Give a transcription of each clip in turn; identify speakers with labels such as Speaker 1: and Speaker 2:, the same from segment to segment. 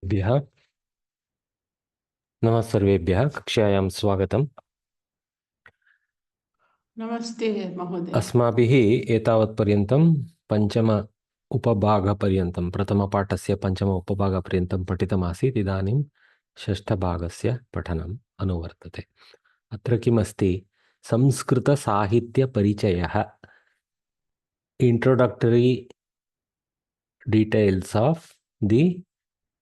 Speaker 1: सर्वेभ्यः नमः सर्वेभ्यः कक्षायां स्वागतम्।
Speaker 2: नमस्ते महोदय।
Speaker 1: अस्माभिः एतावत्पर्यन्तं पञ्चम उपभागपर्यन्तं प्रथमपाठस्य पञ्चम उपभागपर्यन्तं पठितमासीत्। इदानीं षष्ठभागस्य पठनम् अनुवर्तते। अत्र किमस्ति? संस्कृतसाहित्यपरिचयः, introductory details of the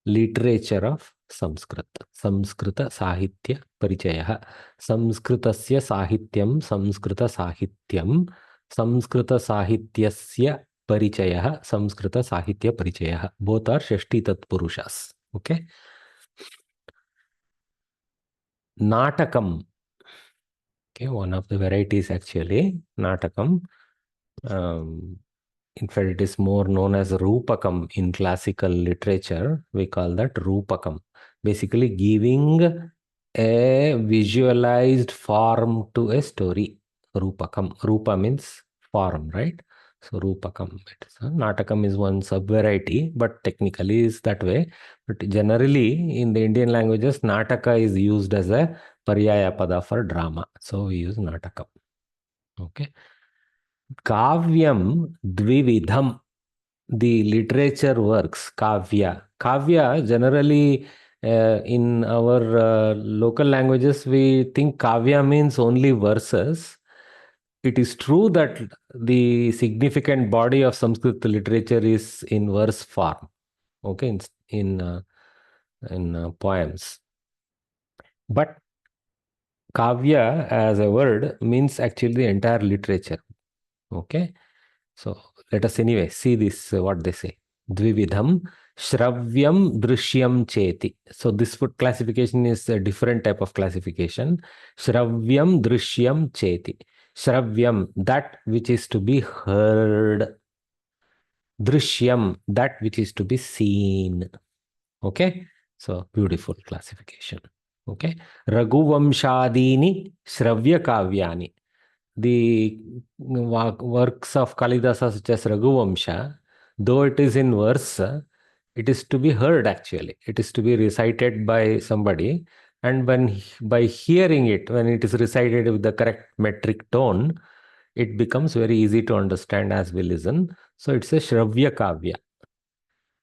Speaker 1: literature of Sanskrit. Sanskrit साहित्य परिचयः, संस्कृतस्य साहित्यं, संस्कृत साहित्यं, संस्कृत साहित्यस्य परिचयः, संस्कृत साहित्य परिचयः। बोथ आर षष्ठी तत्पुरुषास्. ओके. नाटकम, okay, one of the varieties actually, natakam. In fact, it is more known as Rupakam in classical literature. We call that Rupakam. Basically, giving a visualized form to a story. Rupakam. Rupa means form, right? So, Rupakam. Natakam is one sub-variety, but technically is that way. But generally, in the Indian languages, Nataka is used as a paryaya pada for drama. So, we use Natakam. Okay. Kavyam dvividham, the literature works, kavya generally in our local languages we think kavya means only verses. It is true that the significant body of Sanskrit literature is in verse form, okay, in poems, but kavya as a word means actually the entire literature. Okay. So let us anyway see this, what they say. Dvividham Shravyam Drishyam Cheti. So this foot classification is a different type of classification. Shravyam Drishyam Cheti. Shravyam, that which is to be heard. Drishyam, that which is to be seen. Okay. So beautiful classification. Okay. Raghuvamshadini Shravya Kavyani. The works of Kalidasa such as Raghuvamsha, though it is in verse, it is to be heard actually. It is to be recited by somebody, and by hearing it, when it is recited with the correct metric tone, it becomes very easy to understand as we listen. So it's a Shravya Kavya.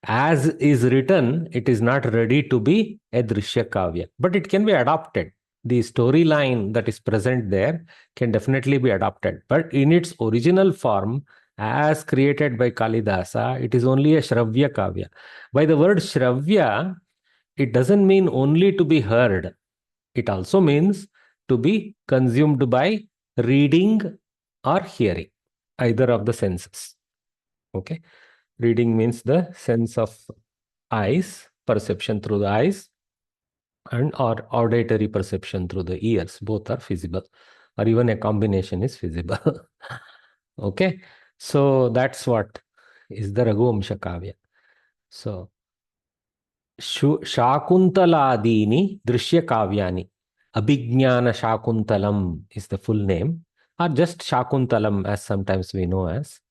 Speaker 1: As is written, it is not ready to be a Drishya Kavya, but it can be adopted. The storyline that is present there can definitely be adopted, but in its original form, as created by Kalidasa, it is only a Shravya Kavya. By the word Shravya, it doesn't mean only to be heard. It also means to be consumed by reading or hearing, either of the senses. Okay. Reading means the sense of eyes, perception through the eyes, and or auditory perception through the ears. Both are feasible, or even a combination is feasible. Okay. So that's what is the Raghuvamsha Kavya. So Shakuntaladini Drishya Kavyani. Abhignana Shakuntalam is the full name, or just Shakuntalam as sometimes we know as.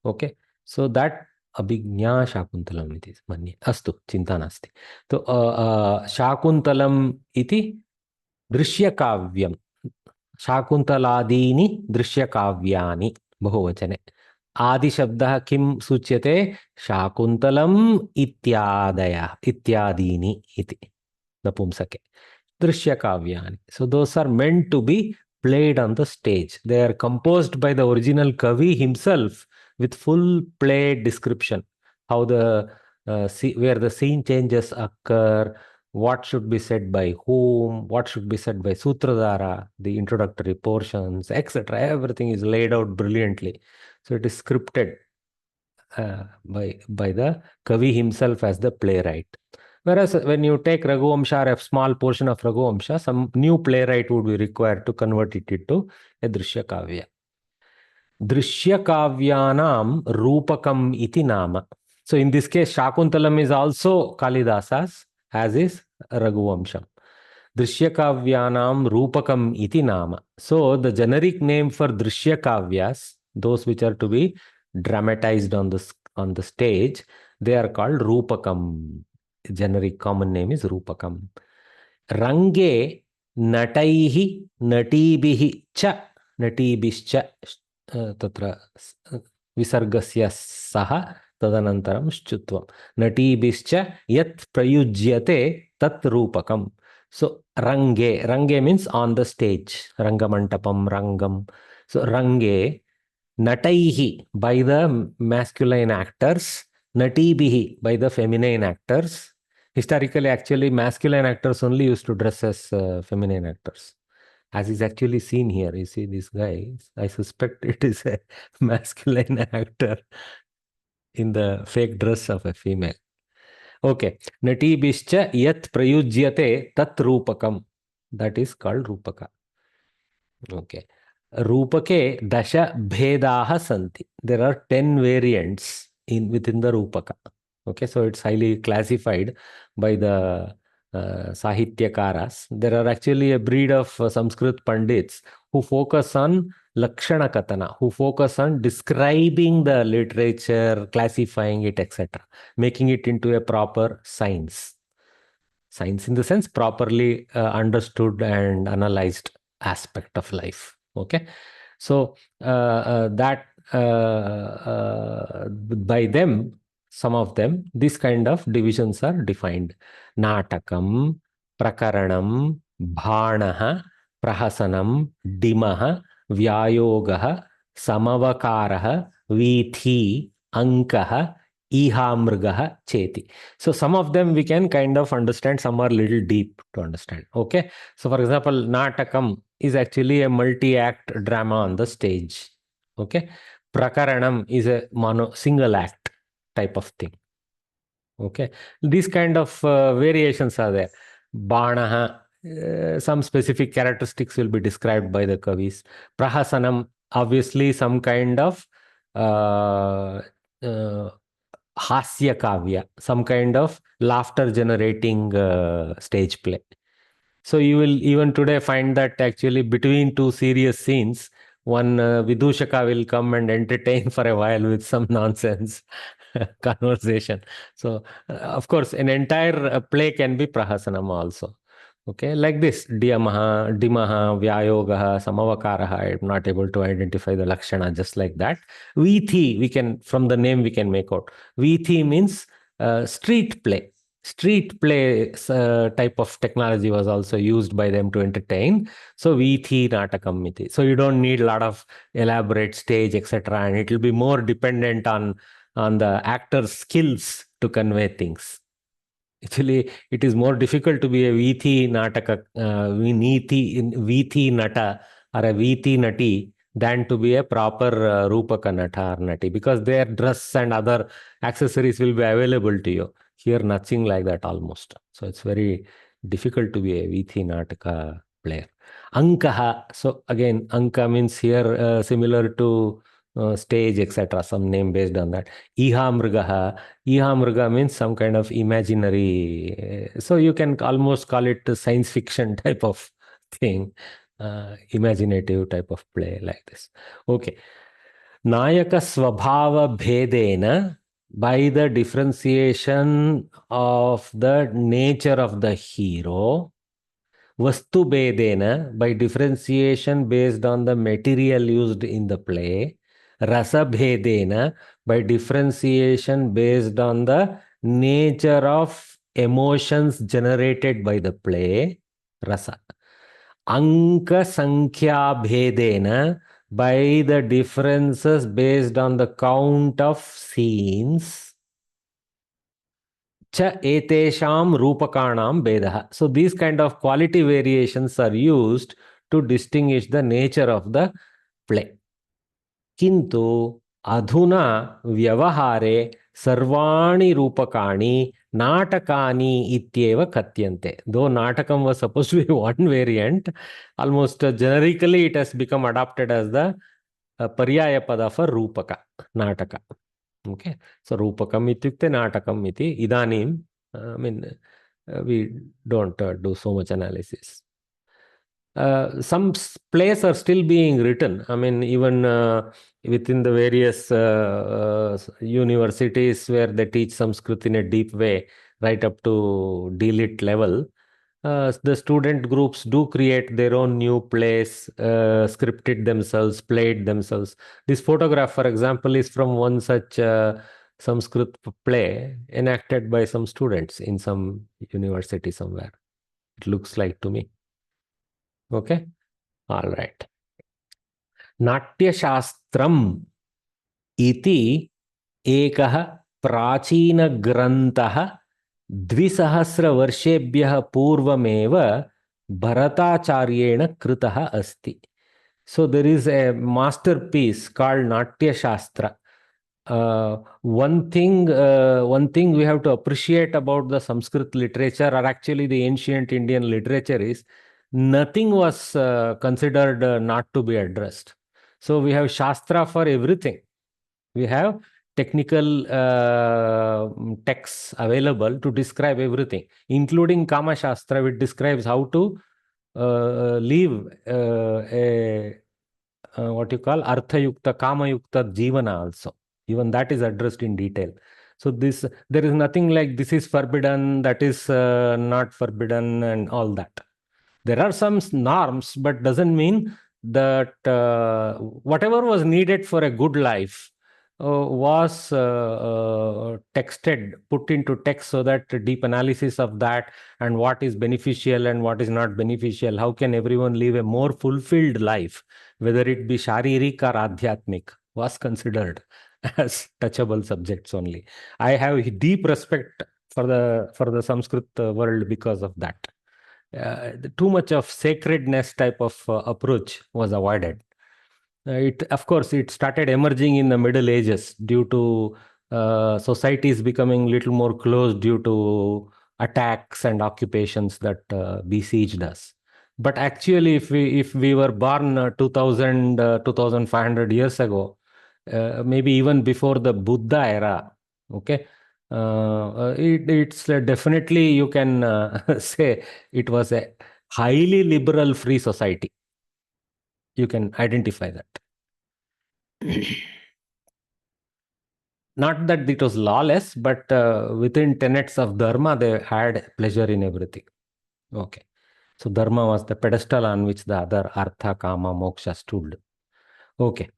Speaker 1: Okay. So that Abhijnana Shakuntalam इति मन्ये. अस्तु, चिन्ता नास्ति. तो शाकुन्तलम् इति दृश्यकाव्यं, शाकुन्तलादीनि दृश्यकाव्यानि बहुवचने. आदिशब्दः किं सूच्यते? शाकुन्तलम् इत्यादयः, इत्यादीनि इति नपुंसके. Drishyakavyani. So those are meant to be played on the stage. They are composed by the original Kavi himself with full play description. How the where the scene changes occur, what should be said by whom, what should be said by Sutradhara, the introductory portions, etc. Everything is laid out brilliantly. So it is scripted by the Kavi himself as the playwright. Whereas when you take Raghuvamsha or a small portion of Raghuvamsha, some new playwright would be required to convert it into a Drishya Kavya. Drishya Kavyanam Rupakam iti nama. So in this case, Shakuntalam is also Kalidasa's, as is Raghuvamsham. Drishya Kavyanam Rupakam iti nama. So the generic name for Drishya Kavyas, those which are to be dramatized on the stage, they are called Rupakam. generic common name is Rupakam. Range nataihi natibihi cha natibischa tatra visargasya saha tadanantaram shchutvam. Natibischa yat prayujyate tat Rupakam. So range means on the stage. Rangamantapam, rangam. So range, nataihi by the masculine actors, natibihi by the feminine actors. Historically, actually, masculine actors only used to dress as feminine actors. As is actually seen here, you see this guy, I suspect it is a masculine actor in the fake dress of a female. Okay. Natibischa yat prayujyate tat rupakam. That is called rupaka. Okay. Rupake dasha bhedaha santi. There are 10 variants within the rupaka. Okay, so it's highly classified by the Sahityakaras. There are actually a breed of Sanskrit Pandits who focus on Lakshana Katana, who focus on describing the literature, classifying it, etc., making it into a proper science. Science in the sense properly understood and analyzed aspect of life. Okay, so that by them, some of them, this kind of divisions are defined. Natakam, prakaranam, bhanaha, prahasanam, dimaha, vyayogaha, samavakaraha, vithi, ankaha, ihamrgaha, cheti. So some of them we can kind of understand, some are little deep to understand. Okay. So for example, Natakam is actually a multi-act drama on the stage. Okay. Prakaranam is a single act type of thing. Okay. These kind of variations are there. Banaha, some specific characteristics will be described by the Kavis. Prahasanam, obviously some kind of hasya kavya, some kind of laughter generating stage play. So you will even today find that actually between two serious scenes, one Vidushaka will come and entertain for a while with some nonsense conversation. So of course, an entire play can be prahasanam also. Okay, like this, Dimaha, Vyayogaha, Samavakaraha. I'm not able to identify the Lakshana just like that. Vithi, we can, from the name we can make out. Vithi means street play. Street play type of technology was also used by them to entertain. So Vithi Natakam Miti. So you don't need a lot of elaborate stage, etc. And it will be more dependent on the actor's skills to convey things. Actually, it is more difficult to be a Vithi Nataka, Vithi Nata or a Vithi Nati than to be a proper Rupaka Nata or Nati, because their dress and other accessories will be available to you. Here, nothing like that almost. So it's very difficult to be a Vithi Nataka player. Ankaha. So again, Anka means here similar to stage, etc. Some name based on that. Ihamrgaha. Ihamrga means some kind of imaginary. So you can almost call it a science fiction type of thing. Imaginative type of play like this. Okay. Nayaka Swabhava Bhedena, by the differentiation of the nature of the hero. Vastu Bedena, by differentiation based on the material used in the play. Rasa Bhedena, by differentiation based on the nature of emotions generated by the play. Rasa. Anka Sankhya Bhedena, by the differences based on the count of scenes. Cha etesham rupakanam bedaha. So these kind of quality variations are used to distinguish the nature of the play. Kintu adhuna vyavahare sarvani rupakani natakani ityeva katyante. Though natakam was supposed to be one variant, almost generically it has become adopted as the paryaya pada for rupaka, nataka. Okay, so rupakam ityukte natakam iti idanim. I mean, we don't do so much analysis. Some plays are still being written. I mean, even within the various universities where they teach Sanskrit in a deep way, right up to D.Lit level. The student groups do create their own new plays, scripted themselves, played themselves. This photograph, for example, is from one such Sanskrit play enacted by some students in some university somewhere. It looks like to me. Okay. All right. Natyashastram iti एकः प्राचीनग्रन्थः 2000 पूर्वमेव भरताचार्येण कृतः अस्ति. So there is a masterpiece called Natya Shastra. One thing we have to appreciate about the Sanskrit literature, or actually the ancient Indian literature, is nothing was considered not to be addressed. So we have Shastra for everything. We have technical texts available to describe everything, including Kama Shastra, which describes how to live what you call Artha Yukta, Kama Yukta Jivana also. Even that is addressed in detail. So there is nothing like this is forbidden, that is not forbidden, and all that. There are some norms, but doesn't mean that whatever was needed for a good life was texted, put into text, so that deep analysis of that and what is beneficial and what is not beneficial, how can everyone live a more fulfilled life, whether it be sharirik or adhyatmik, was considered as touchable subjects only. I have deep respect for the Sanskrit world because of that. Too much of sacredness type of approach was avoided. Of course, it started emerging in the Middle Ages due to societies becoming little more closed due to attacks and occupations that besieged us. But actually, if we were born 2000, 2500 years ago, maybe even before the Buddha era, okay, it's definitely, you can say it was a highly liberal free society. You can identify that. Not that it was lawless, but within tenets of Dharma, they had pleasure in everything. Okay. So Dharma was the pedestal on which the other Artha, Kama, Moksha stood. Okay.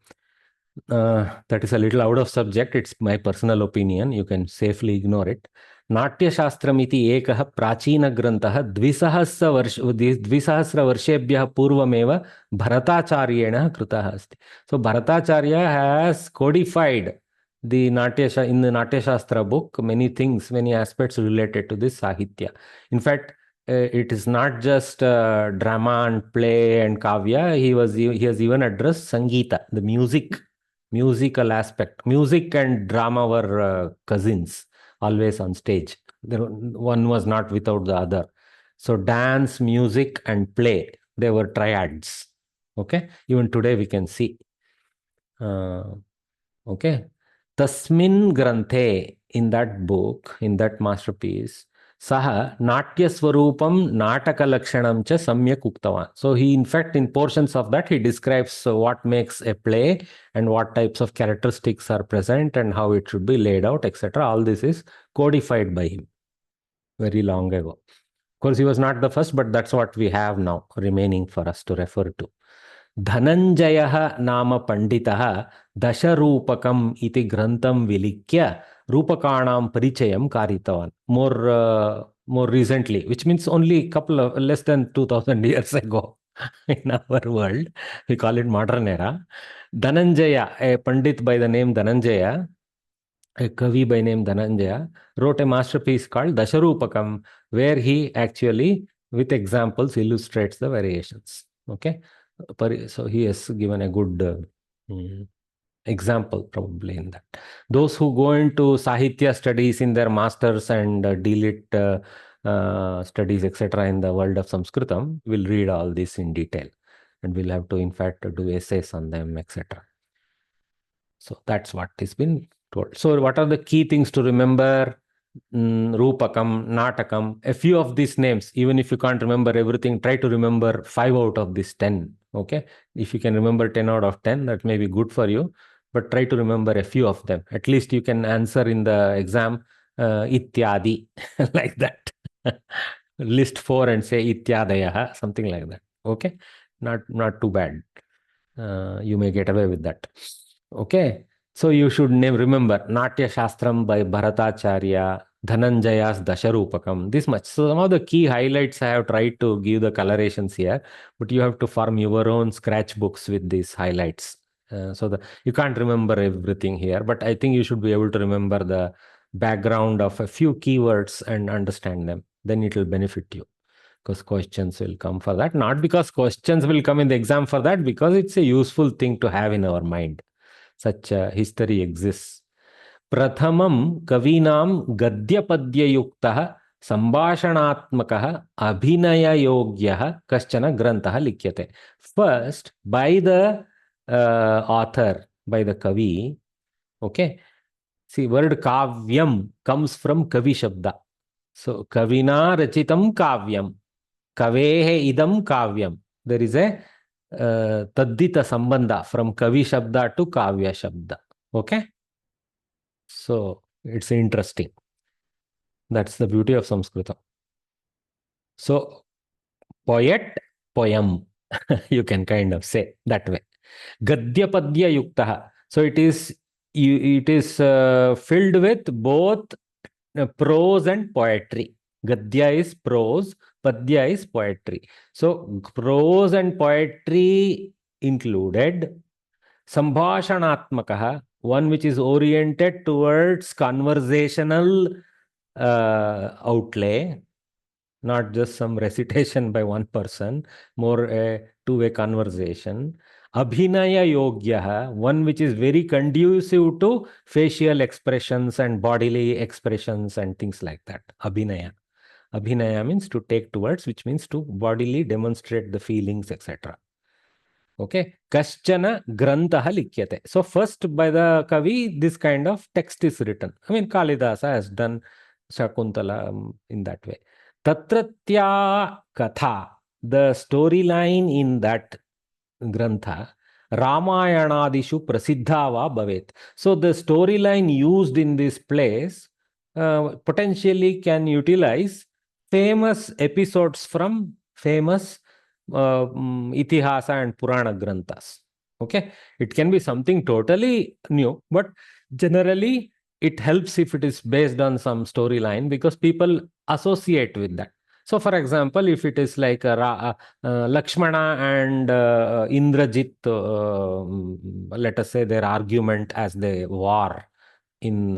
Speaker 1: That is a little out of subject. It's my personal opinion. You can safely ignore it. नाट्यशास्त्रमिति एकः प्राचीनग्रन्थः 2000 वर्षेभ्यः पूर्वमेव भरताचार्येण कृतः अस्ति. So Bharatacharya has codified the in the Natyashastra book many things, many aspects related to this Sahitya. In fact, it is not just drama and play and kavya. He has even addressed Sangeeta, the musical aspect. Music and drama were cousins, always on stage. One was not without the other. So dance, music, and play, they were triads. Okay, even today we can see. Okay, Tasmin Granthe, in that book, in that masterpiece, Saha Natya Swarupam Nataka Lakshanam cha Samyak Uktavan. So he, in fact, in portions of that, he describes what makes a play and what types of characteristics are present and how it should be laid out, etc. All this is codified by him very long ago. Of course, he was not the first, but that's what we have now remaining for us to refer to. Dhananjayah नाम पंडितः दशरूपकम् इति ग्रन्थं विलिख्य रूपकाणां परिचयं कारितवान्. More recently, which means only less than 2000 years ago in our world, we call it modern era. Dhananjaya, a pandit by the name Dhananjaya, a Kavi by name Dhananjaya, wrote a masterpiece called Dasharupakam, where he actually, with examples, illustrates the variations. Okay. So he has given a good example probably in that. Those who go into Sahitya studies in their masters and D.Lit studies, etc. in the world of Sanskritam will read all this in detail, and we'll have to, in fact, do essays on them, etc. So that's what has been told. So what are the key things to remember? Rupakam, Natakam, a few of these names. Even if you can't remember everything, try to remember 5 out of these 10. Okay, if you can remember 10 out of 10, that may be good for you, but try to remember a few of them. At least you can answer in the exam ityadi, like that. List 4 and say ityadayah, something like that. Okay, not too bad. You may get away with that. Okay, so you should remember Natya Shastram by Bharatacharya, Dhananjaya's Dasharupakam, this much. So some of the key highlights I have tried to give the colorations here, but you have to form your own scratch books with these highlights. So you can't remember everything here, but I think you should be able to remember the background of a few keywords and understand them. Then it will benefit you, because questions will come for that. Not because questions will come in the exam for that, because it's a useful thing to have in our mind. Such a history exists. Prathamam kavinam gadyapadyayuktah sambhashanaatmakah abhinayayogyah kaschana grantah likyate. First, by the author, by the kavi, okay. See, word kavyam comes from kavi shabda. So, kavina rachitam kavyam. Kavehe idam kavyam. There is a taddita sambandha from kavi shabda to kavya shabda. Okay. So, it's interesting. That's the beauty of Samskrita. So, poet, poem, you can kind of say that way. Gadya padya yuktaha. So, it is filled with both prose and poetry. Gadya is prose, Padya is poetry. So, prose and poetry included. Sambhashanatmakaha, one which is oriented towards conversational outlay, not just some recitation by one person, more a two-way conversation. Abhinaya yogya, one which is very conducive to facial expressions and bodily expressions and things like that. Abhinaya. Abhinaya means to take towards, which means to bodily demonstrate the feelings, etc. Okay. Kaschana grantaha likyate. So first by the Kavi, this kind of text is written. I mean, Kalidasa has done Shakuntala in that way. Tatratya katha, the storyline in that grantha, Ramayanadishu prasiddhava bhavet. So the storyline used in this place potentially can utilize famous episodes from famous itihasa and Purana granthas. Okay, it can be something totally new, but generally it helps if it is based on some storyline, because people associate with that. So, for example, if it is like Lakshmana and Indrajit, let us say their argument as they war in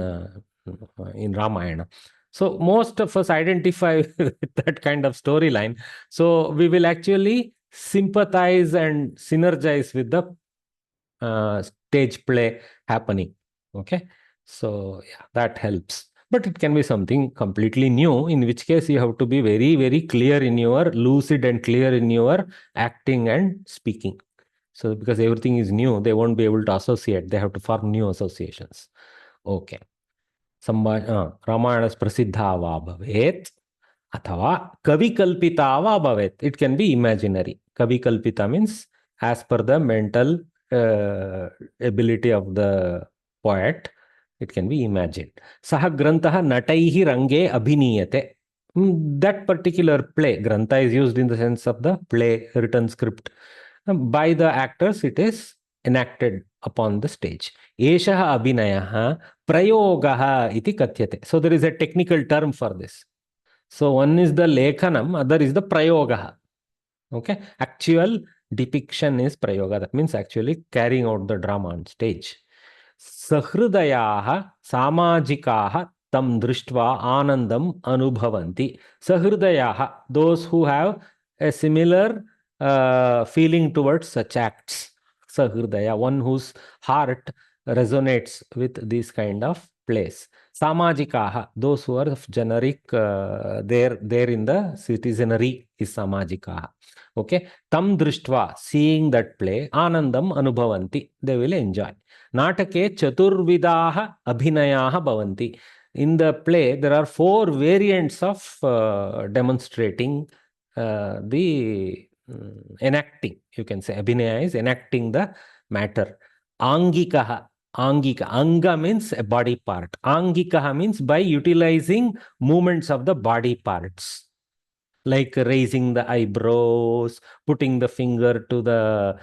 Speaker 1: Ramayana. So most of us identify with that kind of storyline. So we will actually sympathize and synergize with the stage play happening. Okay. So yeah, that helps. But it can be something completely new, in which case you have to be very, very clear in your, lucid and clear in your acting and speaking. So because everything is new, they won't be able to associate. They have to form new associations. Okay. Ramayana prasiddha va bhavet athava kavikalpita va bhavet. It can be imaginary. Kavikalpita means as per the mental ability of the poet, it can be imagined. Saha grantaha nataihi range abhiniyate. That particular play, grantha is used in the sense of the play, written script. By the actors, it is enacted upon the stage. Eshaha abhinayaha prayogaha iti katyate. So there is a technical term for this. So one is the lekhanam, other is the prayogaha. Okay, actual depiction is prayoga. That means actually carrying out the drama on stage. Sahrudayaha samajikaha tam drishtva anandam anubhavanti. Sahrudayaha, those who have a similar feeling towards such acts. Sahridaya, one whose heart resonates with this kind of plays. Samajikaha, those who are of generic, there in the citizenry is samajikaha. Okay. Tam drishtva, seeing that play, anandam anubhavanti, they will enjoy. Natake chaturvidaha abhinayaha bhavanti. In the play, there are 4 variants of demonstrating the enacting. You can say abhinaya is enacting the matter. Angikaha, Angika. Anga means a body part. Angika means by utilizing movements of the body parts, like raising the eyebrows, putting the finger to the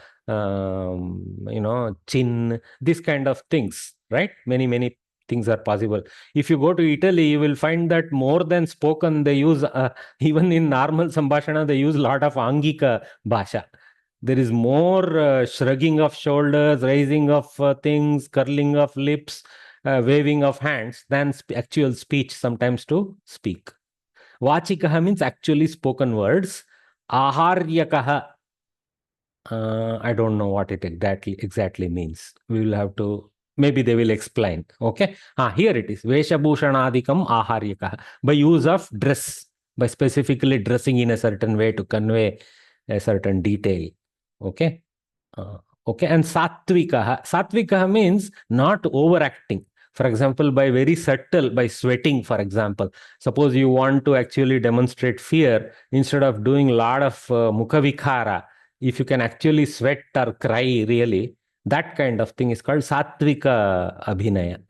Speaker 1: chin, this kind of things, right? Many things are possible. If you go to Italy, you will find that more than spoken, they use even in normal sambhashana, they use a lot of angika bhasha. There is more shrugging of shoulders, raising of things, curling of lips, waving of hands than actual speech sometimes to speak. Vachikaha means actually spoken words. Aharyakaha, I don't know what it exactly means. We will have to, maybe they will explain. Okay. Here it is. Veshabhushanadikam aharyakaha. By use of dress, by specifically dressing in a certain way to convey a certain detail. Okay. Okay. And satvikaha. Satvikaha means not overacting. For example, by very subtle, by sweating, for example. Suppose you want to actually demonstrate fear, instead of doing a lot of mukhavikhara, if you can actually sweat or cry really, that kind of thing is called satvika abhinaya.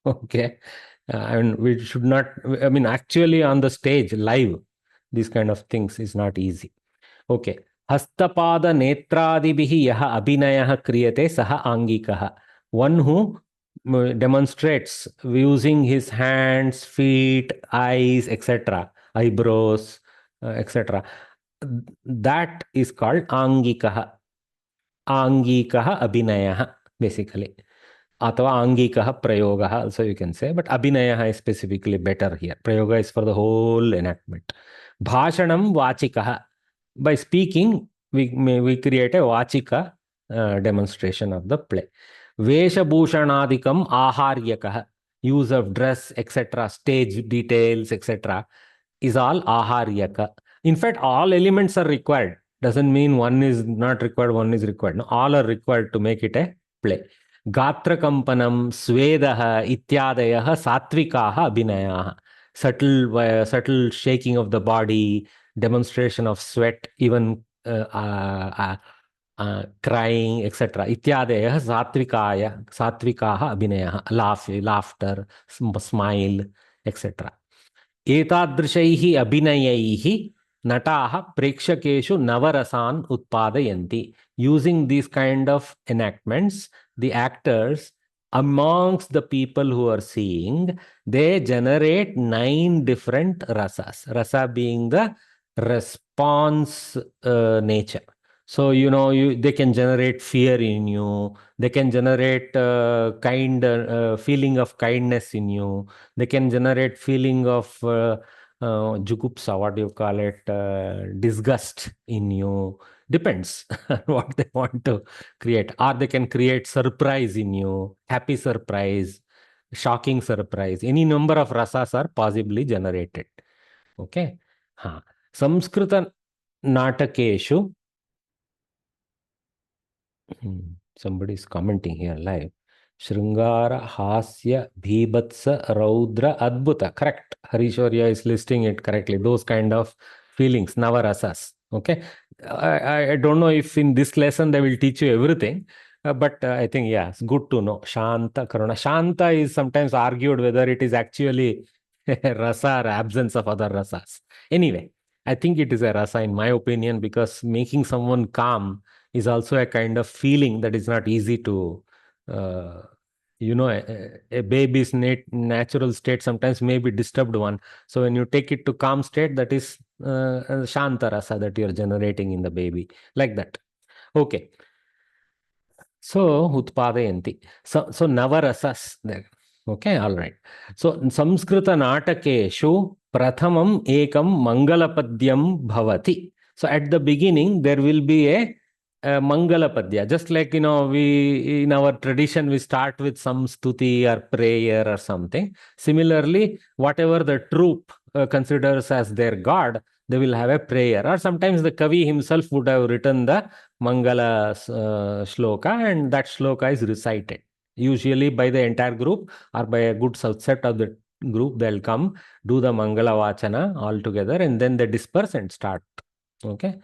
Speaker 1: Okay. And we should not, I mean, actually on the stage, live, these kind of things is not easy. Okay. Hastapada netradibihi yaha abhinayah kriyate saha angikaha. One who demonstrates using his hands, feet, eyes, etc., eyebrows, etc. That is called angikaha. Angikaha abhinayah, basically. Athava angikaha prayogaha, also you can say, but abhinayah is specifically better here. Prayoga is for the whole enactment. Bhashanam vachikaha. By speaking, we create a vachika demonstration of the play. Veshabhushanadikam aharyakaha. Use of dress, etc., stage details, etc., is all aharyaka. In fact, all elements are required. Doesn't mean one is not required, one is required. No, all are required to make it a play. Gatrakampanam, Svedaha, Ityadayaha, Satvikaha, Abhinayaha. Subtle shaking of the body, demonstration of sweat, even crying, etc. Ityadayaha, Satvikaha, Abhinayaha. Laughter, smile, etc. एतादृशैः अभिनयैः नटाः प्रेक्षकेषु नवरसान् उत्पादयन्ति. Using these kind of enactments, the actors amongst the people who are seeing, they generate 9 different rasas. Rasa being the response nature. So, they can generate fear in you. They can generate feeling of kindness in you. They can generate feeling of jugupsa, what do you call it, disgust in you. Depends what they want to create. Or they can create surprise in you, happy surprise, shocking surprise. Any number of rasas are possibly generated. Okay. Samskrita natakeshu. Somebody is commenting here live. Shringara, Hasya, Bhibhatsa, Raudra, Adbhuta. Correct. Harishwarya is listing it correctly. Those kind of feelings, Navarasas. Okay. I don't know if in this lesson they will teach you everything, but I think, yeah, it's good to know. Shanta, Karuna. Shanta is sometimes argued whether it is actually a rasa or absence of other rasas. Anyway, I think it is a rasa in my opinion, because making someone calm is also a kind of feeling that is not easy to, a baby's natural state sometimes may be disturbed one. So when you take it to calm state, that is shanta rasa that you are generating in the baby, like that. Okay. So utpadayanti. So navarasas there. Okay, all right. So Samskrita natakeshu prathamam ekam mangalapadyam bhavati. So at the beginning there will be a Mangala Padya. Just like, we in our tradition, we start with some stuti or prayer or something. Similarly, whatever the troupe considers as their god, they will have a prayer. Or sometimes the Kavi himself would have written the Mangala shloka, and that shloka is recited. Usually by the entire group or by a good subset of the group, they'll come, do the Mangala Vachana all together, and then they disperse and start. Okay.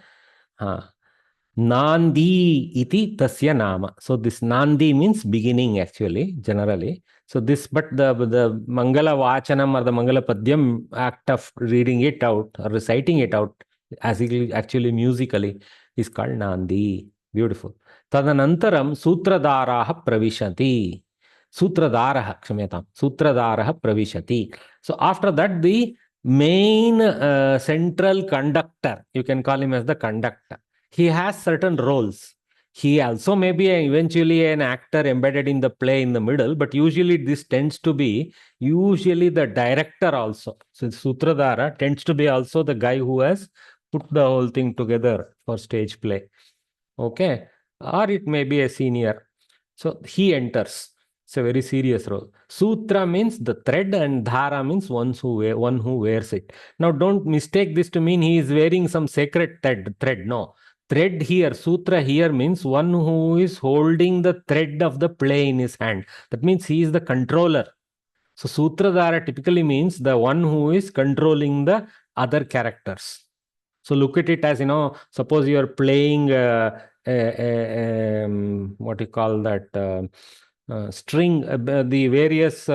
Speaker 1: Nandi iti tasya nama. So this Nandi means beginning actually, generally. So this, but the Mangala Vachanam or the Mangala Padyam act of reading it out or reciting it out as actually musically is called Nandi. Beautiful. Tadanantaram Sutradaraha Pravishanti. Sutradaraha, Kshamyatam. Sutradaraha Pravishati. So after that, the main central conductor, you can call him as the conductor. He has certain roles. He also may be eventually an actor embedded in the play in the middle, but usually this tends to be usually the director also. So Sutradara tends to be also the guy who has put the whole thing together for stage play. Okay. Or it may be a senior. So he enters. It's a very serious role. Sutra means the thread and dhara means one who wears it. Now don't mistake this to mean he is wearing some sacred thread. No. Thread here, sutra here means one who is holding the thread of the play in his hand. That means he is the controller. So Sutradhara typically means the one who is controlling the other characters. So look at it as, suppose you are playing what you call that string, the various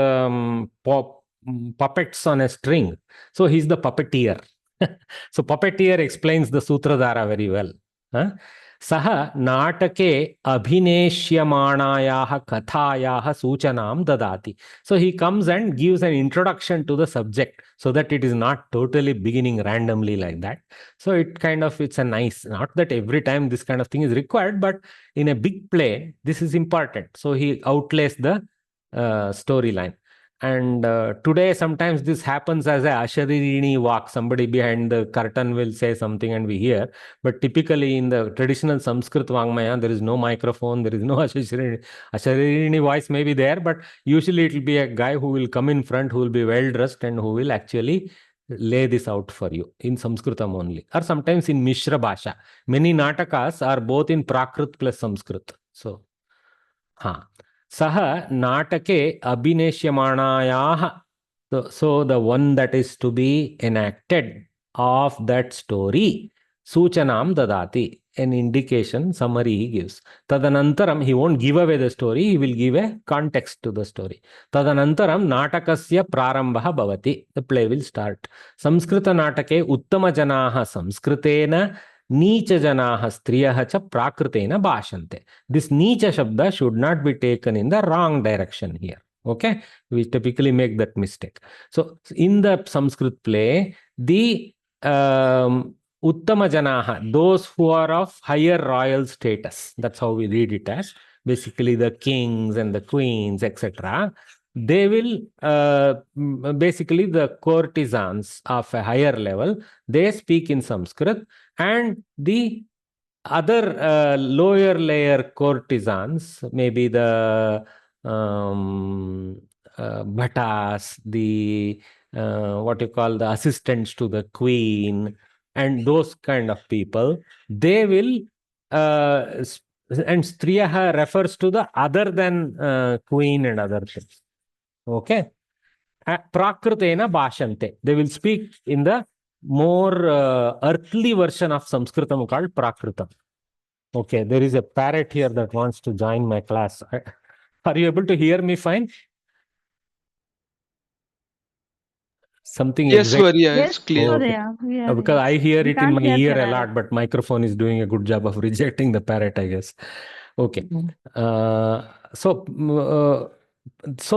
Speaker 1: puppets on a string. So he's the puppeteer. So puppeteer explains the Sutradhara very well. Saha natake abhineshyamanayaha kathayaha suchanam dadati. So he comes and gives an introduction to the subject so that it is not totally beginning randomly like that. So it's a nice, not that every time this kind of thing is required, but in a big play, this is important. So he outlays the storyline. And today, sometimes this happens as a Asharirini walk. Somebody behind the curtain will say something and we hear. But typically in the traditional Sanskrit Vangmaya, there is no microphone, there is no Asharirini voice may be there, but usually it will be a guy who will come in front, who will be well dressed and who will actually lay this out for you in Sanskritam only, or sometimes in Mishra Bhasha. Many Natakas are both in Prakrit plus Sanskrit. So, Saha Natake Abhineshyamanayaha. So the one that is to be enacted of that story, Suchanam Dadati, an indication, summary he gives. Tadanantaram, he won't give away the story, he will give a context to the story. Tadanantaram Natakasya Prarambha Bhavati, the play will start. Samskrita Natake Uttama Janaha Samskritena Neecha Janaha Striyaha cha Prakritena Bhashante. This Neecha Shabda should not be taken in the wrong direction here. Okay, we typically make that mistake. So in the Sanskrit play, the Uttama Janaha, those who are of higher royal status, that's how we read it as, basically the kings and the queens, etc. They will, basically the courtesans of a higher level, they speak in Sanskrit, and the other lower layer courtesans, maybe the bhattas, the what you call the assistants to the queen, and those kind of people, they will, and striyaha refers to the other than queen and other things. Okay. Prakritena bhashante. They will speak in the more earthly version of Sanskritam called Prakritam. Okay, there is a parrot here that wants to join my class. Are you able to hear me fine? Something
Speaker 3: Yes,
Speaker 1: exact.
Speaker 3: Varya, it's clear.
Speaker 1: Okay. Because I hear it in my ear a lot, but microphone is doing a good job of rejecting the parrot, I guess. Okay. So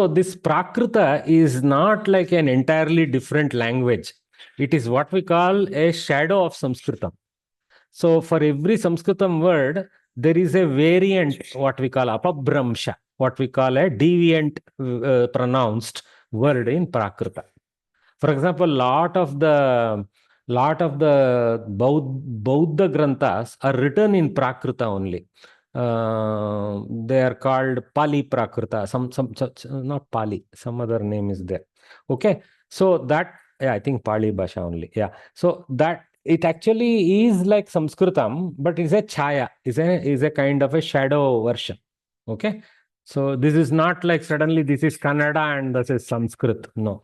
Speaker 1: this Prakrita is not like an entirely different language. It is what we call a shadow of Sanskritam. So for every Sanskritam word, there is a variant, what we call apabramsha, what we call a deviant pronounced word in Prakrita. For example, lot of the Bauddha Granthas are written in Prakrita only. They are called Pali Prakrita. Some not Pali, some other name is there. Okay, so that, yeah, I think Pali Bhasha only. Yeah, so that it actually is like Sanskritam, but is a chaya, is a kind of a shadow version. Okay, so this is not like suddenly this is Kannada and this is Sanskrit. No.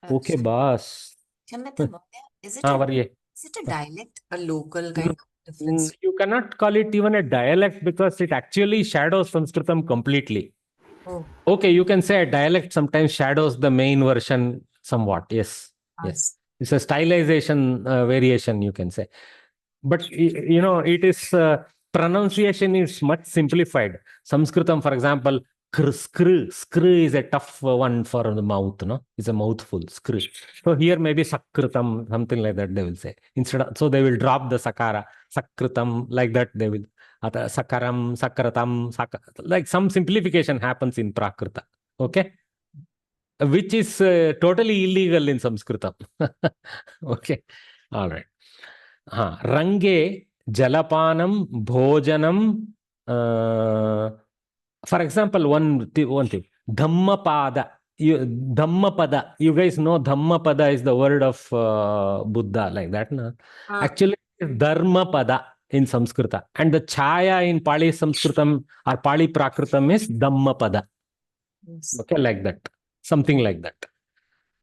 Speaker 1: Okay, boss.
Speaker 4: Is it a dialect, a local kind of?
Speaker 3: difference.
Speaker 1: You cannot call it even a dialect because it actually shadows Sanskritam completely.
Speaker 3: Oh,
Speaker 1: Okay, you can say a dialect sometimes shadows the main version somewhat. Yes, yes.
Speaker 3: yes.
Speaker 1: It's a stylization variation, you can say. But it is pronunciation is much simplified. Sanskritam, for example, skr is a tough one for the mouth, no? It's a mouthful, skr. So here maybe sakritam, something like that they will say. So they will drop the sakara, sakritam, like that they will. Sakaram, sakratam, like some simplification happens in Prakrita. Okay? Which is totally illegal in Sanskritam. Okay. All right. Range, Jalapanam, Bhojanam. For example, one thing. Dhammapada. Dhammapada. You guys know Dhammapada is the word of Buddha, like that. No? Actually, Dharmapada in Sanskrita. And the Chaya in Pali Sanskritam or Pali Prakritam is Dhammapada.
Speaker 3: Yes.
Speaker 1: Okay, like that. Something like that.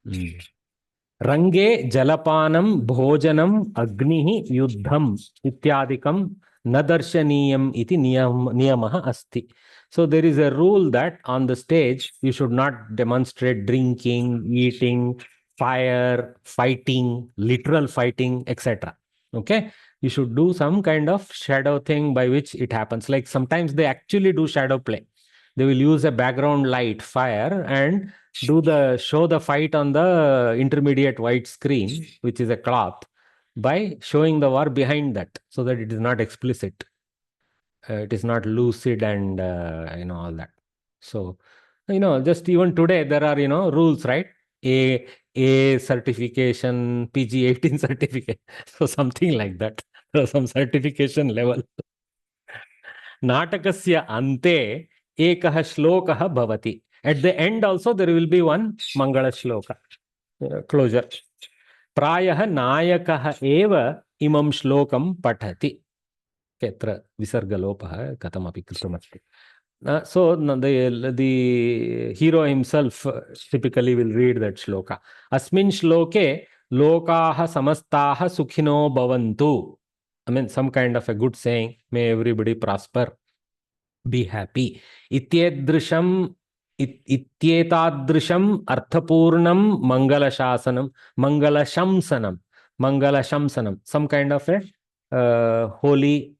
Speaker 1: Range jalapanam bhojanam agnihi yuddham ityadikam na darshaniyam iti niyamah asti. So there is a rule that on the stage you should not demonstrate drinking, eating, fire, fighting, literal fighting, etc. Okay, you should do some kind of shadow thing by which it happens. Like sometimes they actually do shadow play. They will use a background light, fire, and show the fight on the intermediate white screen, which is a cloth, by showing the war behind that, so that it is not explicit. It is not lucid and all that. So, just even today there are rules, right? A certification, PG-18 certificate, so something like that. There are some certification level. नाटकस्य अन्ते एकः श्लोकः भवति. At the end also there will be one Mangala shloka. Closure. प्रायः नायकः एव इमं श्लोकं पठति. यत्र विसर्गलोपः कथमपि कृतमस्ति. So the hero himself typically will read that shloka. Asmin shloke lokaha samastaha sukhino bhavantu. I mean, some kind of a good saying. May everybody prosper. Be happy. Ityedrisham ityetadrisham arthapurnam mangalashasanam mangalashamsanam. Some kind of a holy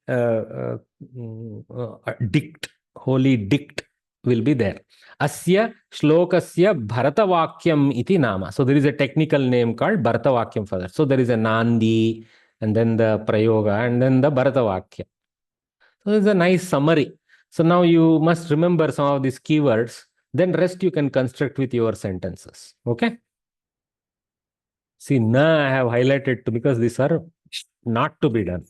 Speaker 1: dict will be there. Asya shlokasya bharatavakyam iti nama. So there is a technical name called bharatavakyam for that. So there is a nandi and then the prayoga and then the bharatavakya. So it's a nice summary. So now you must remember some of these keywords. Then rest you can construct with your sentences. Okay. See, na I have highlighted because these are not to be done.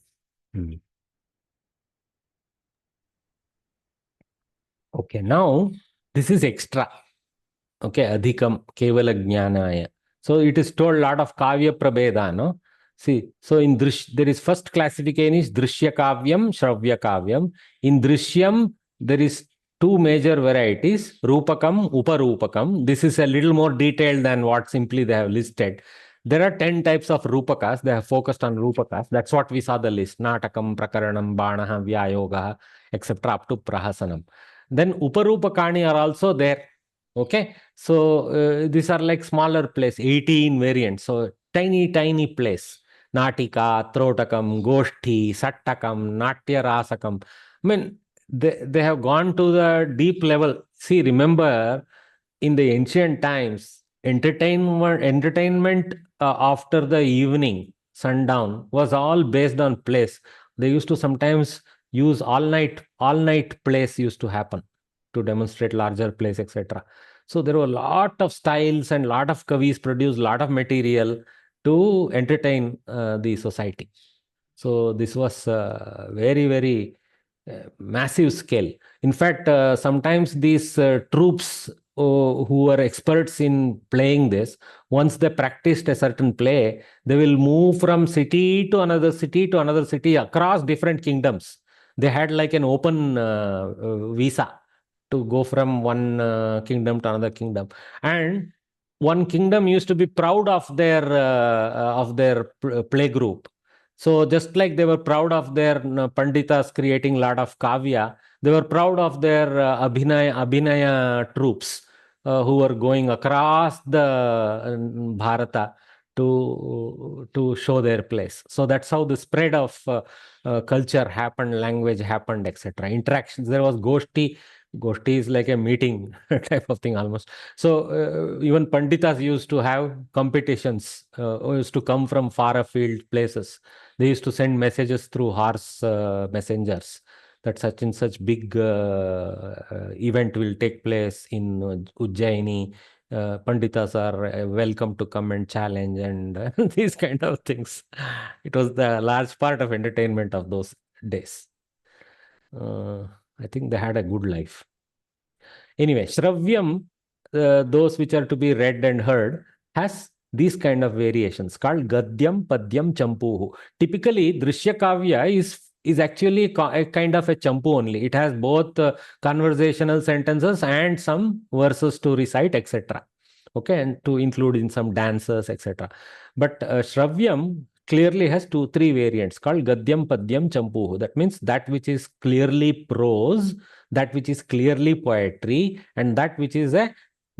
Speaker 1: Okay, now this is extra. Okay, adhikam kevala jnanaya. So it is told a lot of kavya prabheda, no? See, so in there is first classification is drishya kavyam, shravya kavyam. In drishyam, there is two major varieties, rupakam, uparupakam. This is a little more detailed than what simply they have listed. There are 10 types of rupakas. They have focused on rupakas. That's what we saw the list. Natakam, prakaranam, banaha, vyayoga, etc. up to prahasanam. Then uparupakani are also there. Okay. So these are like smaller plays, 18 variants. So tiny plays. Natika, Trotakam, Goshti, Sattakam, Natya Rasakam. I mean, they have gone to the deep level. See, remember, in the ancient times, entertainment after the evening, sundown, was all based on plays. They used to sometimes use all night plays used to happen to demonstrate larger plays, etc. So there were a lot of styles and a lot of kavis produced, a lot of material to entertain the society. So this was very massive scale. In fact, sometimes these troops who were experts in playing this, once they practiced a certain play, they will move from city to another city across different kingdoms. They had like an open visa to go from one kingdom to another kingdom. And one kingdom used to be proud of their play group. So just like they were proud of their panditas creating a lot of kavya, they were proud of their abhinaya troops who were going across the Bharata to show their place. So that's how the spread of culture happened, language happened, etc. Interactions. There was goshti. Goshti is like a meeting type of thing almost. So even panditas used to have competitions, used to come from far afield places. They used to send messages through horse messengers that such and such big event will take place in Ujjaini. Panditas are welcome to come and challenge and these kind of things. It was the large part of entertainment of those days. I think they had a good life. Anyway, Shravyam, those which are to be read and heard, has these kind of variations called Gadyam, Padyam, Champuhu. Typically, Drishya Kavya is actually a kind of a champu only. It has both conversational sentences and some verses to recite, etc. Okay, and to include in some dances, etc. But Shravyam clearly has three variants called Gadyam, Padyam, Champuhu. That means that which is clearly prose, that which is clearly poetry, and that which is a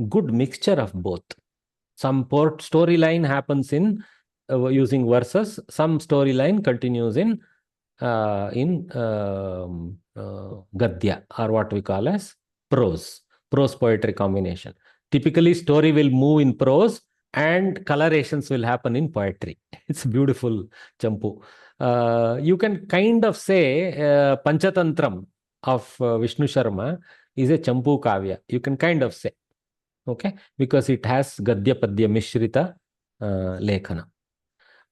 Speaker 1: good mixture of both. Some storyline happens in using verses, some storyline continues in Gadya, or what we call as prose poetry combination. Typically, story will move in prose and colorations will happen in poetry. It's beautiful, Champu. You can kind of say Panchatantram of Vishnu Sharma is a Champu Kavya. You can kind of say, okay, because it has Gadya Padya Mishrita Lekhana.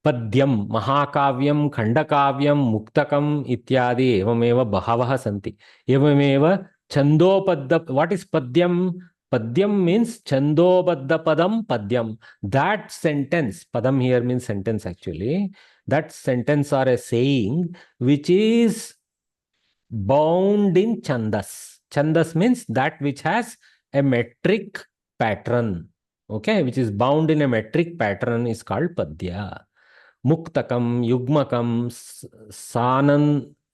Speaker 1: पद्यम महाकाव्यम खंडकाव्यम मुक्तकम इत्यादि एवमेव बहवः सन्ति एवमेव छंदोबद्ध what is पद्यम पद्यम means छंदोबद्ध पदम पद्यम that sentence padam here means sentence actually that sentence or a saying which is bound in chandas means that which has a metric pattern okay which is bound in a metric pattern is called padya मुक्तकम युग्मकम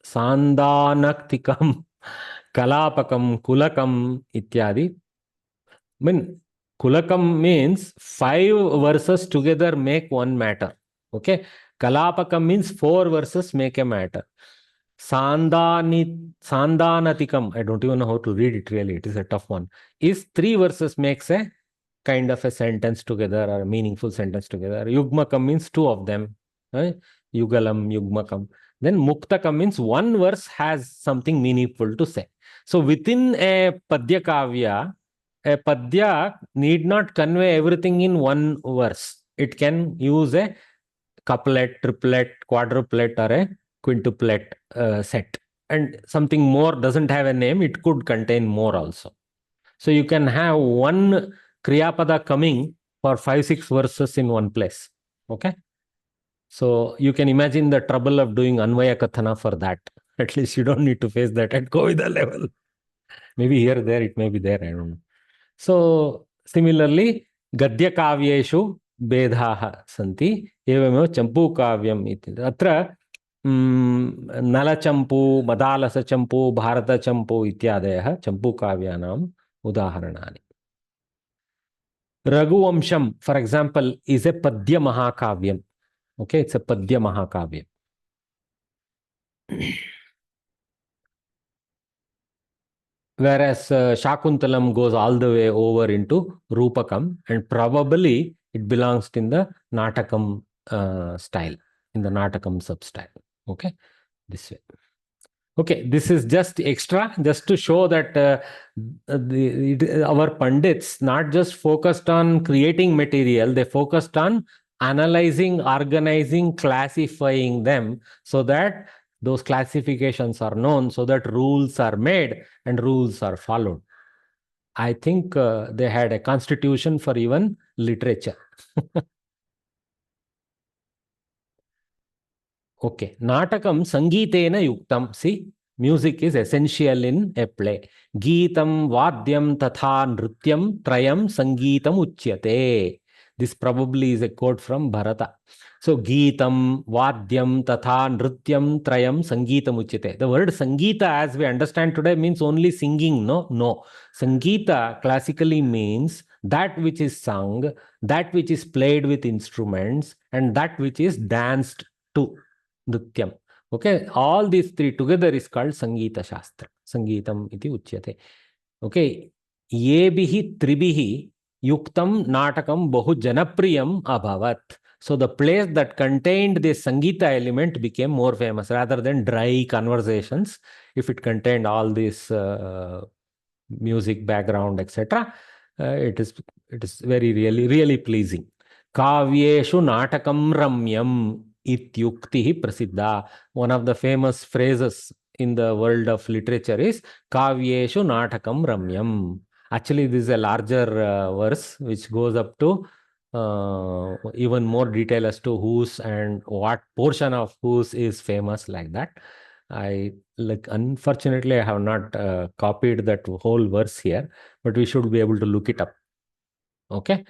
Speaker 1: सांदानक्तिकम कलापकम कुलकम इत्यादि mean kulakam means 5 verses together make one matter okay kalapakam means 4 verses make a matter sandanatikam I don't even know how to read it really it is a tough one is 3 verses makes a kind of a sentence together or a meaningful sentence together yugmakam means 2 of them Yugalam, Yugmakam. Then Muktakam means 1 verse has something meaningful to say. So within a Padya Kavya, a Padya need not convey everything in 1 verse. It can use a couplet, triplet, quadruplet or a quintuplet set. And something more doesn't have a name, it could contain more also. So you can have 1 Kriyapada coming for 5-6 verses in 1 place. Okay. So you can imagine the trouble of doing Anvaya Kathana for that. At least you don't need to face that at Kovida level. Maybe here, there, it may be there, I don't know. So similarly, Gadya Kavyeshu Bedhaha Santi, Evamev Champu Kavyam iti. Atra Nala Champu, Madalasa Champu, Bharata Champu ityadayah Champu Kavyanam Udaharanani. Raghuvamsham, for example, is a Padya Mahakavyam. Okay, it's a Padya Mahakavya. Whereas Shakuntalam goes all the way over into Rupakam and probably it belongs in the Natakam style, in the Natakam sub-style. Okay, this way. Okay, this is just extra, just to show that our Pandits not just focused on creating material, they focused on analyzing, organizing, classifying them so that those classifications are known, so that rules are made and rules are followed. I think they had a constitution for even literature. Okay, Natakam Sangitena Yuktam. See, music is essential in a play. Geetam, Vadyam, Tatha, Nrityam, Trayam, Sangeetam Uchyate. This probably is a quote from Bharata. So Geetam, Vadyam, Tatha, Nrityam, Trayam, Sangeetam Uchyate. The word Sangeeta, as we understand today, means only singing. No. Sangeeta classically means that which is sung, that which is played with instruments, and that which is danced to. Nrityam. Okay, all these three together is called Sangeeta Shastra. Sangeetam iti uchyate. Okay, yebihi tribihi yuktam natakam bahu janapriyam abhavat. So the place that contained this Sangeeta element became more famous rather than dry conversations. If it contained all this music background, etc., it is very really pleasing. Kavyeshu natakam ramyam ityukti prasiddha. One of the famous phrases in the world of literature is Kavyeshu natakam ramyam. Actually, this is a larger verse which goes up to even more detail as to whose and what portion of whose is famous, like that. Unfortunately, I have not copied that whole verse here, but we should be able to look it up. Okay.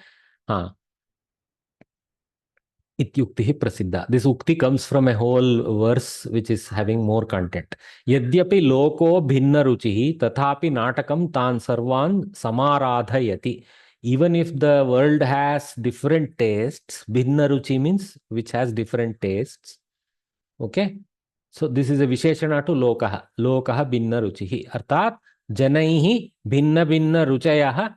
Speaker 1: Ityukti prasiddha. This ukti comes from a whole verse which is having more content. Yadyapi loko bhinna ruchihi tathapi natakam tan sarvan samaradhayati. Even if the world has different tastes, bhinna ruchi means which has different tastes. Okay. So this is a visheshana to lokaha. Lokaha bhinna ruchihi. Arthat janaihi bhinna bhinna ruchayaha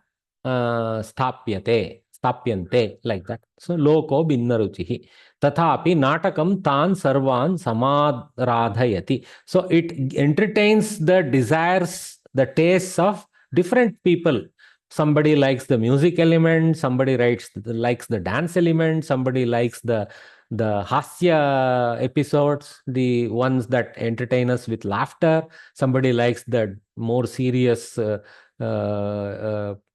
Speaker 1: स्थाप्यन्ते, like that. So loko bhinna ruchihi. Tathapi natakam tan sarvan samaradhayati. So it entertains the desires, the tastes of different people. Somebody likes the music element, somebody likes the dance element, somebody likes the hasya episodes, the ones that entertain us with laughter. Somebody likes the more serious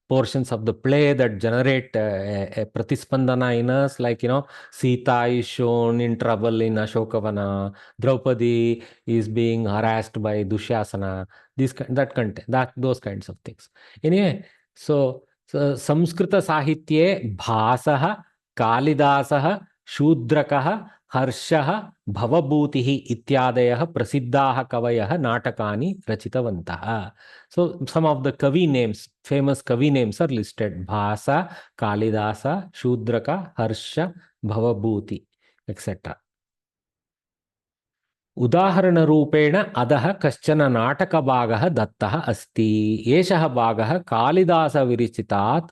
Speaker 1: portions of the play that generate a pratispandana in us, like, Sita is shown in trouble in Ashokavana, Draupadi is being harassed by Dushyasana, those kinds of things. Anyway, so Samskrita Sahitye Bhasaha, Kalidasaha, Shudrakah, Harshah, Bhavabhutihi ityadayah prasiddhah kavayah natakani rachitavantaha. So some of the Kavi names, famous Kavi names are listed. Bhasa, Kalidasa, Shudraka, Harsha, Bhavabhuti, etc. उदाहरणरूपेण अधः कश्चन नाटकभागः दत्तः अस्ति. एषः भागः कालिदासविरचितात्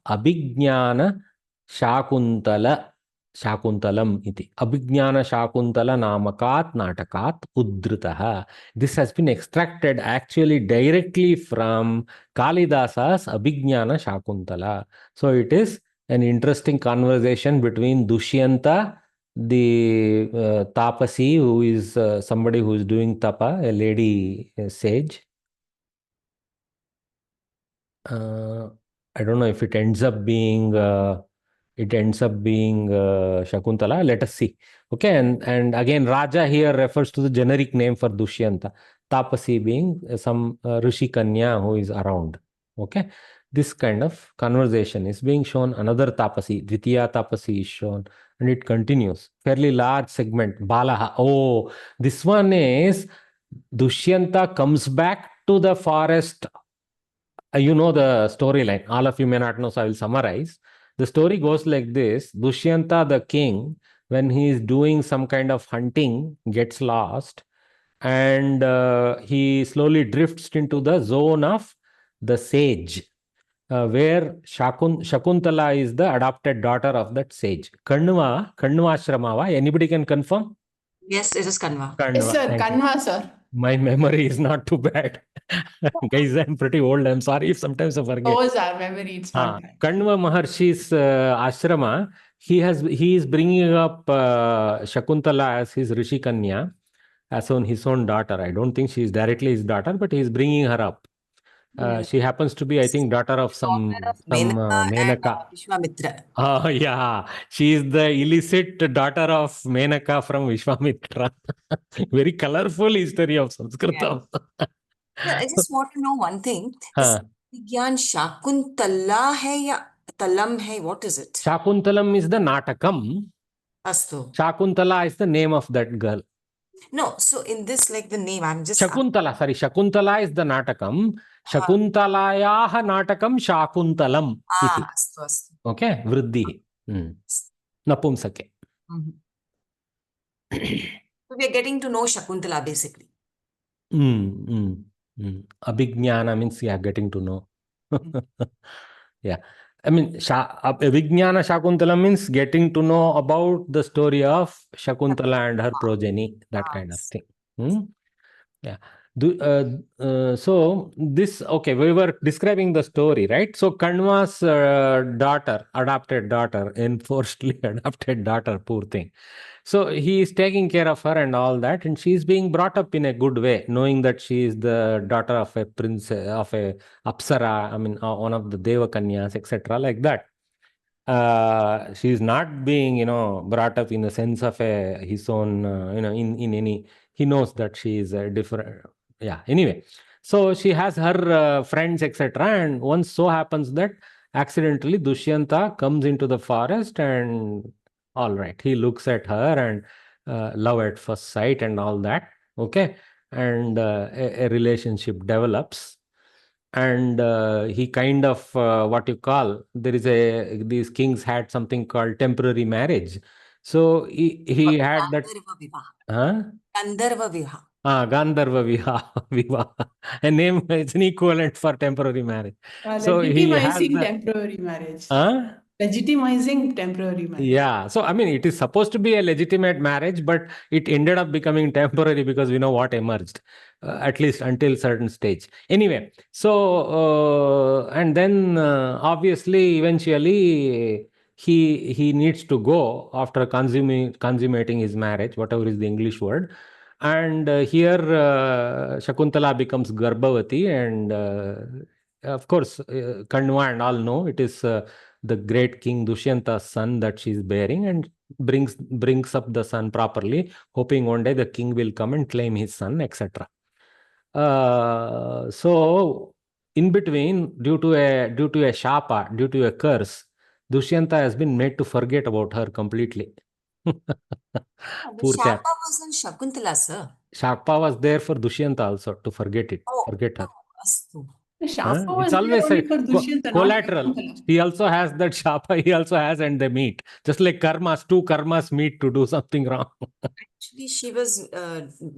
Speaker 1: शाकुन्तलम् इति अभिज्ञानशाकुन्तलनामकात् नाटकात् उद्धृतः. This has been extracted actually directly from Kalidasa's Abhignana Shakuntala. So it is an interesting conversation between Dushyanta, the Tapasi, who is somebody who is doing tapa, a lady sage. I don't know if it ends up being Shakuntala. Let us see. Okay, and again, Raja here refers to the generic name for Dushyanta. Tapasi being some Rishi Kanya who is around. Okay, this kind of conversation is being shown. Another Tapasi, Dvitiya Tapasi is shown, and it continues. Fairly large segment. Balaha. Oh, this one is Dushyanta comes back to the forest. You know the storyline. All of you may not know, so I will summarize. The story goes like this. Dushyanta, the king, when he is doing some kind of hunting, gets lost, and he slowly drifts into the zone of the sage, where Shakuntala is the adopted daughter of that sage. Kanva Ashrama. Anybody can confirm?
Speaker 3: Yes, it is Kanva.
Speaker 2: Yes, sir. Kanva, sir.
Speaker 1: My memory is not too bad. Guys, I'm pretty old. I'm sorry if sometimes I forget.
Speaker 2: Those are memory. It's not bad.
Speaker 1: Kanva Maharshi's ashrama, he is bringing up Shakuntala as his Rishi Kanya, as on his own daughter. I don't think she is directly his daughter, but he is bringing her up. She happens to be, I think, daughter of some Menaka.
Speaker 3: Vishwamitra.
Speaker 1: Oh, yeah. She is the illicit daughter of Menaka from Vishwamitra. Very colorful history of Samskrita.
Speaker 3: Yeah. I just want to know one thing. Is Vigyan Shakuntala hai ya Shakuntalam hai, what is it?
Speaker 1: Shakuntalam is the natakam.
Speaker 3: Astu.
Speaker 1: Shakuntala is the name of that girl.
Speaker 3: No, so in this, like the name, I'm just.
Speaker 1: Shakuntala is the natakam. Shakuntalayaha natakam Shakuntalam iti.
Speaker 3: Astu.
Speaker 1: Okay, vriddhi. Napumsake.
Speaker 3: So we are getting to know Shakuntala basically.
Speaker 1: Abhignana means getting to know. Yeah. I mean, Vijnana Shakuntala means getting to know about the story of Shakuntala and her progeny, that kind of thing. Yeah. So this, okay, we were describing the story, right? So Kanva's adopted daughter, enforcedly adopted daughter, poor thing. So he is taking care of her and all that, and she is being brought up in a good way, knowing that she is the daughter of a prince, of a Apsara, I mean, one of the Devakanyas, etc., like that. She is not being, brought up in the sense of his own, in any. He knows that she is a different. Yeah. Anyway, so she has her friends, etc., and once so happens that accidentally Dushyanta comes into the forest and all right, he looks at her and love at first sight and all that. Okay. And a relationship develops. And he kind of, what you call, these kings had something called temporary marriage. So he had that. Huh?
Speaker 3: Gandharva Viha.
Speaker 1: Gandharva Vivaha. A name, it's an equivalent for temporary marriage. So he has
Speaker 2: Legitimizing
Speaker 1: the,
Speaker 2: temporary marriage.
Speaker 1: huh?
Speaker 2: Legitimizing temporary marriage.
Speaker 1: Yeah. So, I mean, it is supposed to be a legitimate marriage, but it ended up becoming temporary because we know what emerged, at least until certain stage. Anyway, so, and then obviously, eventually, he needs to go after consummating his marriage, whatever is the English word. And here, Shakuntala becomes Garbhavati, and of course, Kanwa and all know it is the great king Dushyanta's son that she is bearing, and brings up the son properly, hoping one day the king will come and claim his son, etc. So in between, due to a shapa, due to a curse, Dushyanta has been made to forget about her completely.
Speaker 3: The
Speaker 1: Poor chap.
Speaker 3: Shapa was in Shakuntala, sir.
Speaker 1: Shapa was there for Dushyanta also, to forget her.
Speaker 3: Astu.
Speaker 2: The Shapa
Speaker 1: It's
Speaker 2: was there
Speaker 1: always
Speaker 2: only for Dushyanta, not
Speaker 1: collateral.
Speaker 2: Shakuntala.
Speaker 1: He also has that shapa, he also has, and they meet. Just like karmas, two karmas meet to do something wrong.
Speaker 3: Actually, she was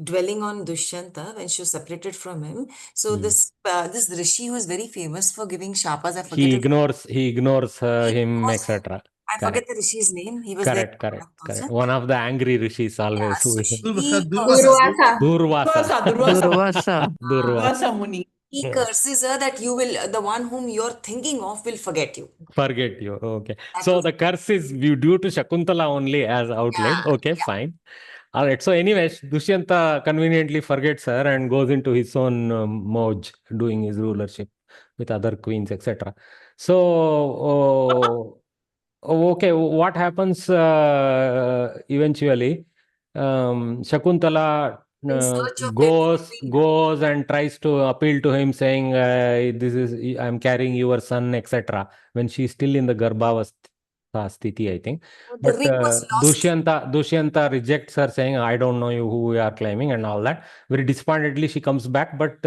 Speaker 3: dwelling on Dushyanta when she was separated from him. So this rishi who is very famous for giving shapas, I forget
Speaker 1: He
Speaker 3: his
Speaker 1: ignores him,
Speaker 3: name.
Speaker 1: etc.
Speaker 3: I forget the rishi's name. He was
Speaker 1: Correct. One of the angry rishis always.
Speaker 3: So
Speaker 2: Durvasa.
Speaker 1: Durvasa.
Speaker 2: Durvasa Muni.
Speaker 3: he curses her that the one whom you're thinking of will forget you.
Speaker 1: Forget you. Okay. So the curse is due to Shakuntala only as outlaid. Okay, fine. All right. So, anyways, Dushyanta conveniently forgets her and goes into his own moj, doing his rulership with other queens, etc. So, okay, what happens eventually? Shakuntala
Speaker 3: In search of their
Speaker 1: goes and tries to appeal to him, saying, I'm carrying your son, etc. When she's still in the Garbhavastha sthiti, I think.
Speaker 3: the
Speaker 1: But
Speaker 3: ring was lost.
Speaker 1: Dushyanta rejects her, saying, I don't know you who you are claiming, and all that. Very despondently, she comes back, but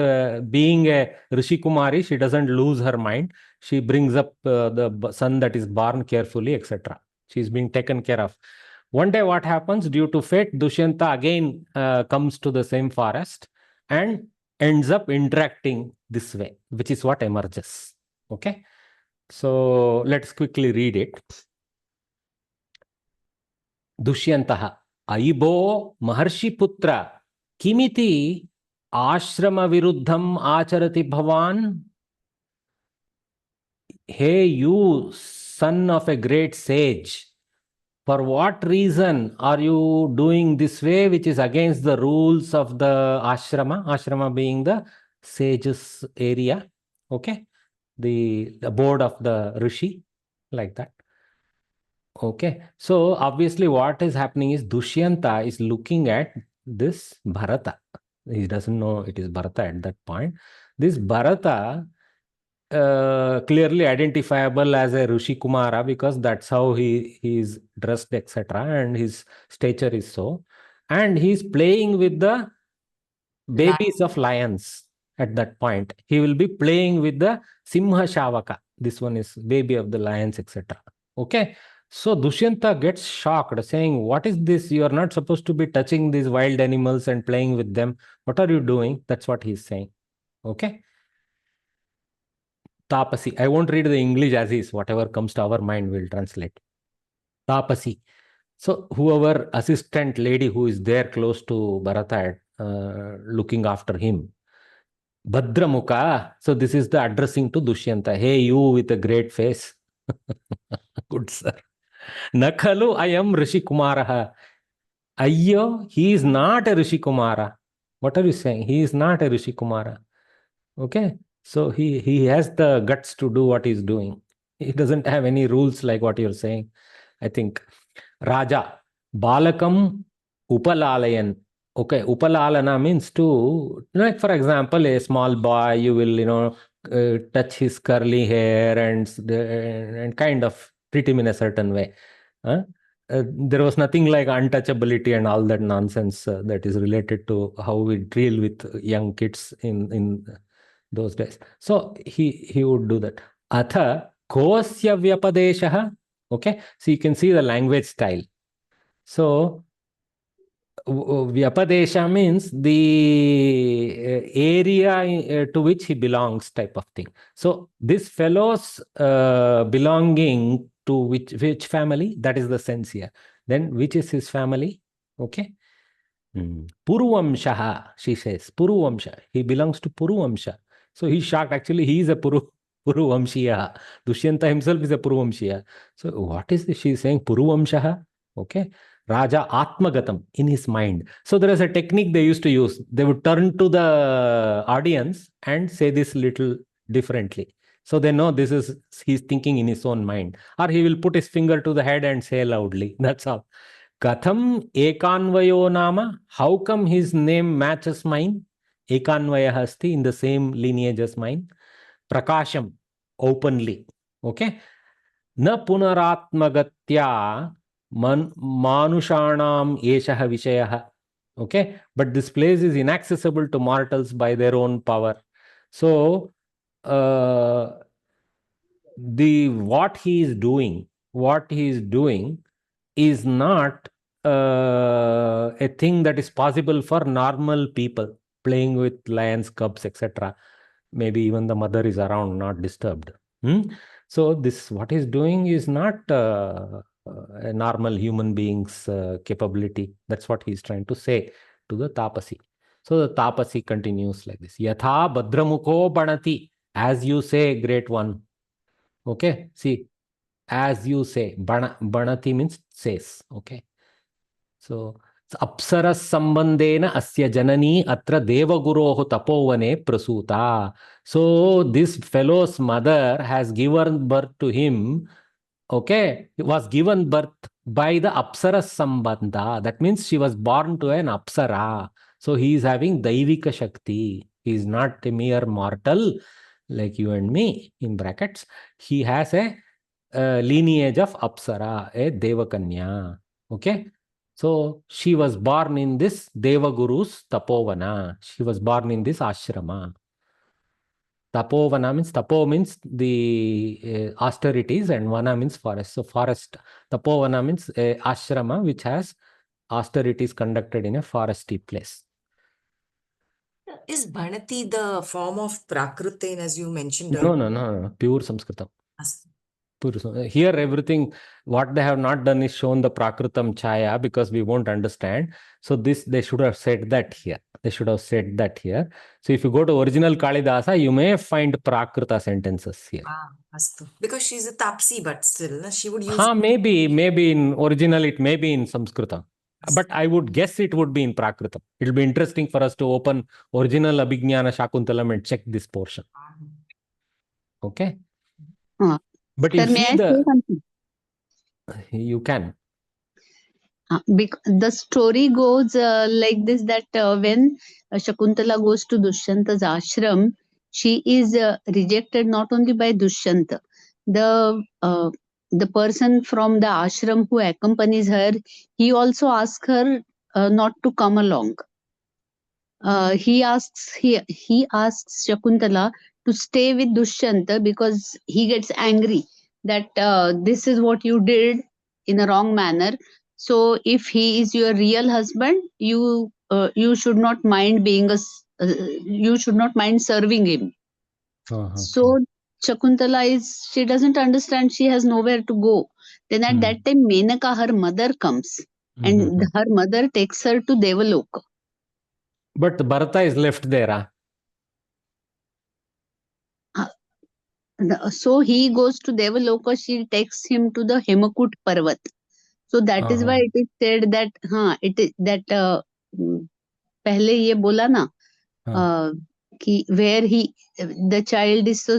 Speaker 1: being a Rishi Kumari, she doesn't lose her mind. She brings up the son that is born carefully, etc. She's being taken care of. One day, what happens? Due to fate, Dushyanta again comes to the same forest and ends up interacting this way, which is what emerges. Okay. So let's quickly read it. Dushyantah Aibo Maharshi-putra Kimiti Ashrama Viruddham Acharati Bhavan. Hey, you son of a great sage, for what reason are you doing this way, which is against the rules of the ashrama? Ashrama being the sage's area, okay? The abode of the rishi, like that. Okay, so obviously what is happening is Dushyanta is looking at this Bharata. He doesn't know it is Bharata at that point. This Bharata clearly identifiable as a Rishi Kumara because that's how he is dressed, etc. And his stature is so. And he's playing with the babies of lions at that point. He will be playing with the Simha Shavaka. This one is baby of the lions, etc. Okay. So Dushyanta gets shocked, saying, "What is this? You are not supposed to be touching these wild animals and playing with them. What are you doing?" That's what he's saying. Okay. Tapasi. I won't read the English as is. Whatever comes to our mind, we'll translate. Tapasi. So whoever assistant lady who is there close to Bharata, looking after him, Bhadramukha. So this is the addressing to Dushyanta. Hey, you with a great face. Good sir. Nakhalu I am Rishi Kumaraha. Ayyo, he is not a Rishi Kumara. What are you saying? He is not a Rishi Kumara. Okay. So he has the guts to do what he's doing. He doesn't have any rules like what you're saying. I think. Raja. Balakam Upalalayan. Okay, Upalalana means to, like for example, a small boy, you will, touch his curly hair and kind of treat him in a certain way. Huh? There was nothing like untouchability and all that nonsense that is related to how we deal with young kids in those days. So he would do that. Atha kosya vyapadeshaha. Okay, so you can see the language style. So Vyapadesha means the area to which he belongs, type of thing. So this fellow's belonging to which family? That is the sense here. Then which is his family? Okay. Puruvamshaha, she says. Puruvamsha. He belongs to Puruvamsha. So he's shocked. Actually, he is a Puruvamshiya. Dushyanta himself is a Puruvamshiya. So what is this? She is saying Puruvamshaha. Okay. Raja Atmagatam, in his mind. So there is a technique they used to use. They would turn to the audience and say this little differently. So they know this is, he's thinking in his own mind. Or he will put his finger to the head and say loudly. That's all. Katham Ekanvayo Nama. How come his name matches mine? Ekanvaya Hasti, in the same lineage as mine. Prakasham, openly. Okay. Na punaratmagatya manushanam eshaha vishayaha. Okay. But this place is inaccessible to mortals by their own power. So what he is doing is not a thing that is possible for normal people playing with lions, cubs, etc. Maybe even the mother is around, not disturbed. So this, what he's doing is not a normal human being's capability. That's what he's trying to say to the Tapasi. So the Tapasi continues like this. Yatha Bhadramukho Banati. As you say, great one. Okay, see, as you say, Banati means says. Okay. So Apsaras Sambandena Asya Janani Atra Devaguroho Tapovane Prasuta. So this fellow's mother has given birth to him. Okay, it was given birth by the Apsaras Sambandha. That means she was born to an Apsara. So he is having Daivika Shakti. He is not a mere mortal like you and me, in brackets. He has a lineage of Apsara, a Devakanya. Okay. So she was born in this Devaguru's Tapovana. She was born in this ashrama. Tapovana means, tapo means the austerities and vana means forest. So forest, tapovana means ashrama which has austerities conducted in a foresty place.
Speaker 3: Is Bharati the form of Prakritin as you mentioned
Speaker 1: No,
Speaker 3: earlier?
Speaker 1: no, pure Samskritam.
Speaker 3: Astu.
Speaker 1: Here everything, what they have not done is shown the Prakritam Chaya because we won't understand. So this, they should have said that here. They should have said that here. So if you go to original Kalidasa, you may find Prakrita sentences here.
Speaker 3: Astu. Because she's a Tapsi, but still, she would use.
Speaker 1: Maybe in original, it may be in Samskrita. But I would guess it would be in Prakrita. It will be interesting for us to open original Abhignana Shakuntalam and check this portion. Okay? But you
Speaker 4: Sir, may
Speaker 1: see
Speaker 4: I say something?
Speaker 1: You can.
Speaker 4: The story goes like this, that when Shakuntala goes to Dushyanta's ashram, she is rejected not only by Dushyanta. The person from the ashram who accompanies her, he also asks her not to come along. He asks Shakuntala to stay with Dushyanta because he gets angry that this is what you did in a wrong manner. So if he is your real husband, you should not mind you should not mind serving him. So Shakuntala she doesn't understand, she has nowhere to go. Then at that time Menaka, her mother, comes and her mother takes her to Devaloka.
Speaker 1: But Bharata is left there.
Speaker 4: So he goes to Devaloka, she takes him to the Hemakut Parvat. So that is why it is said that it is that पहले ये बोला ना कि where the child is so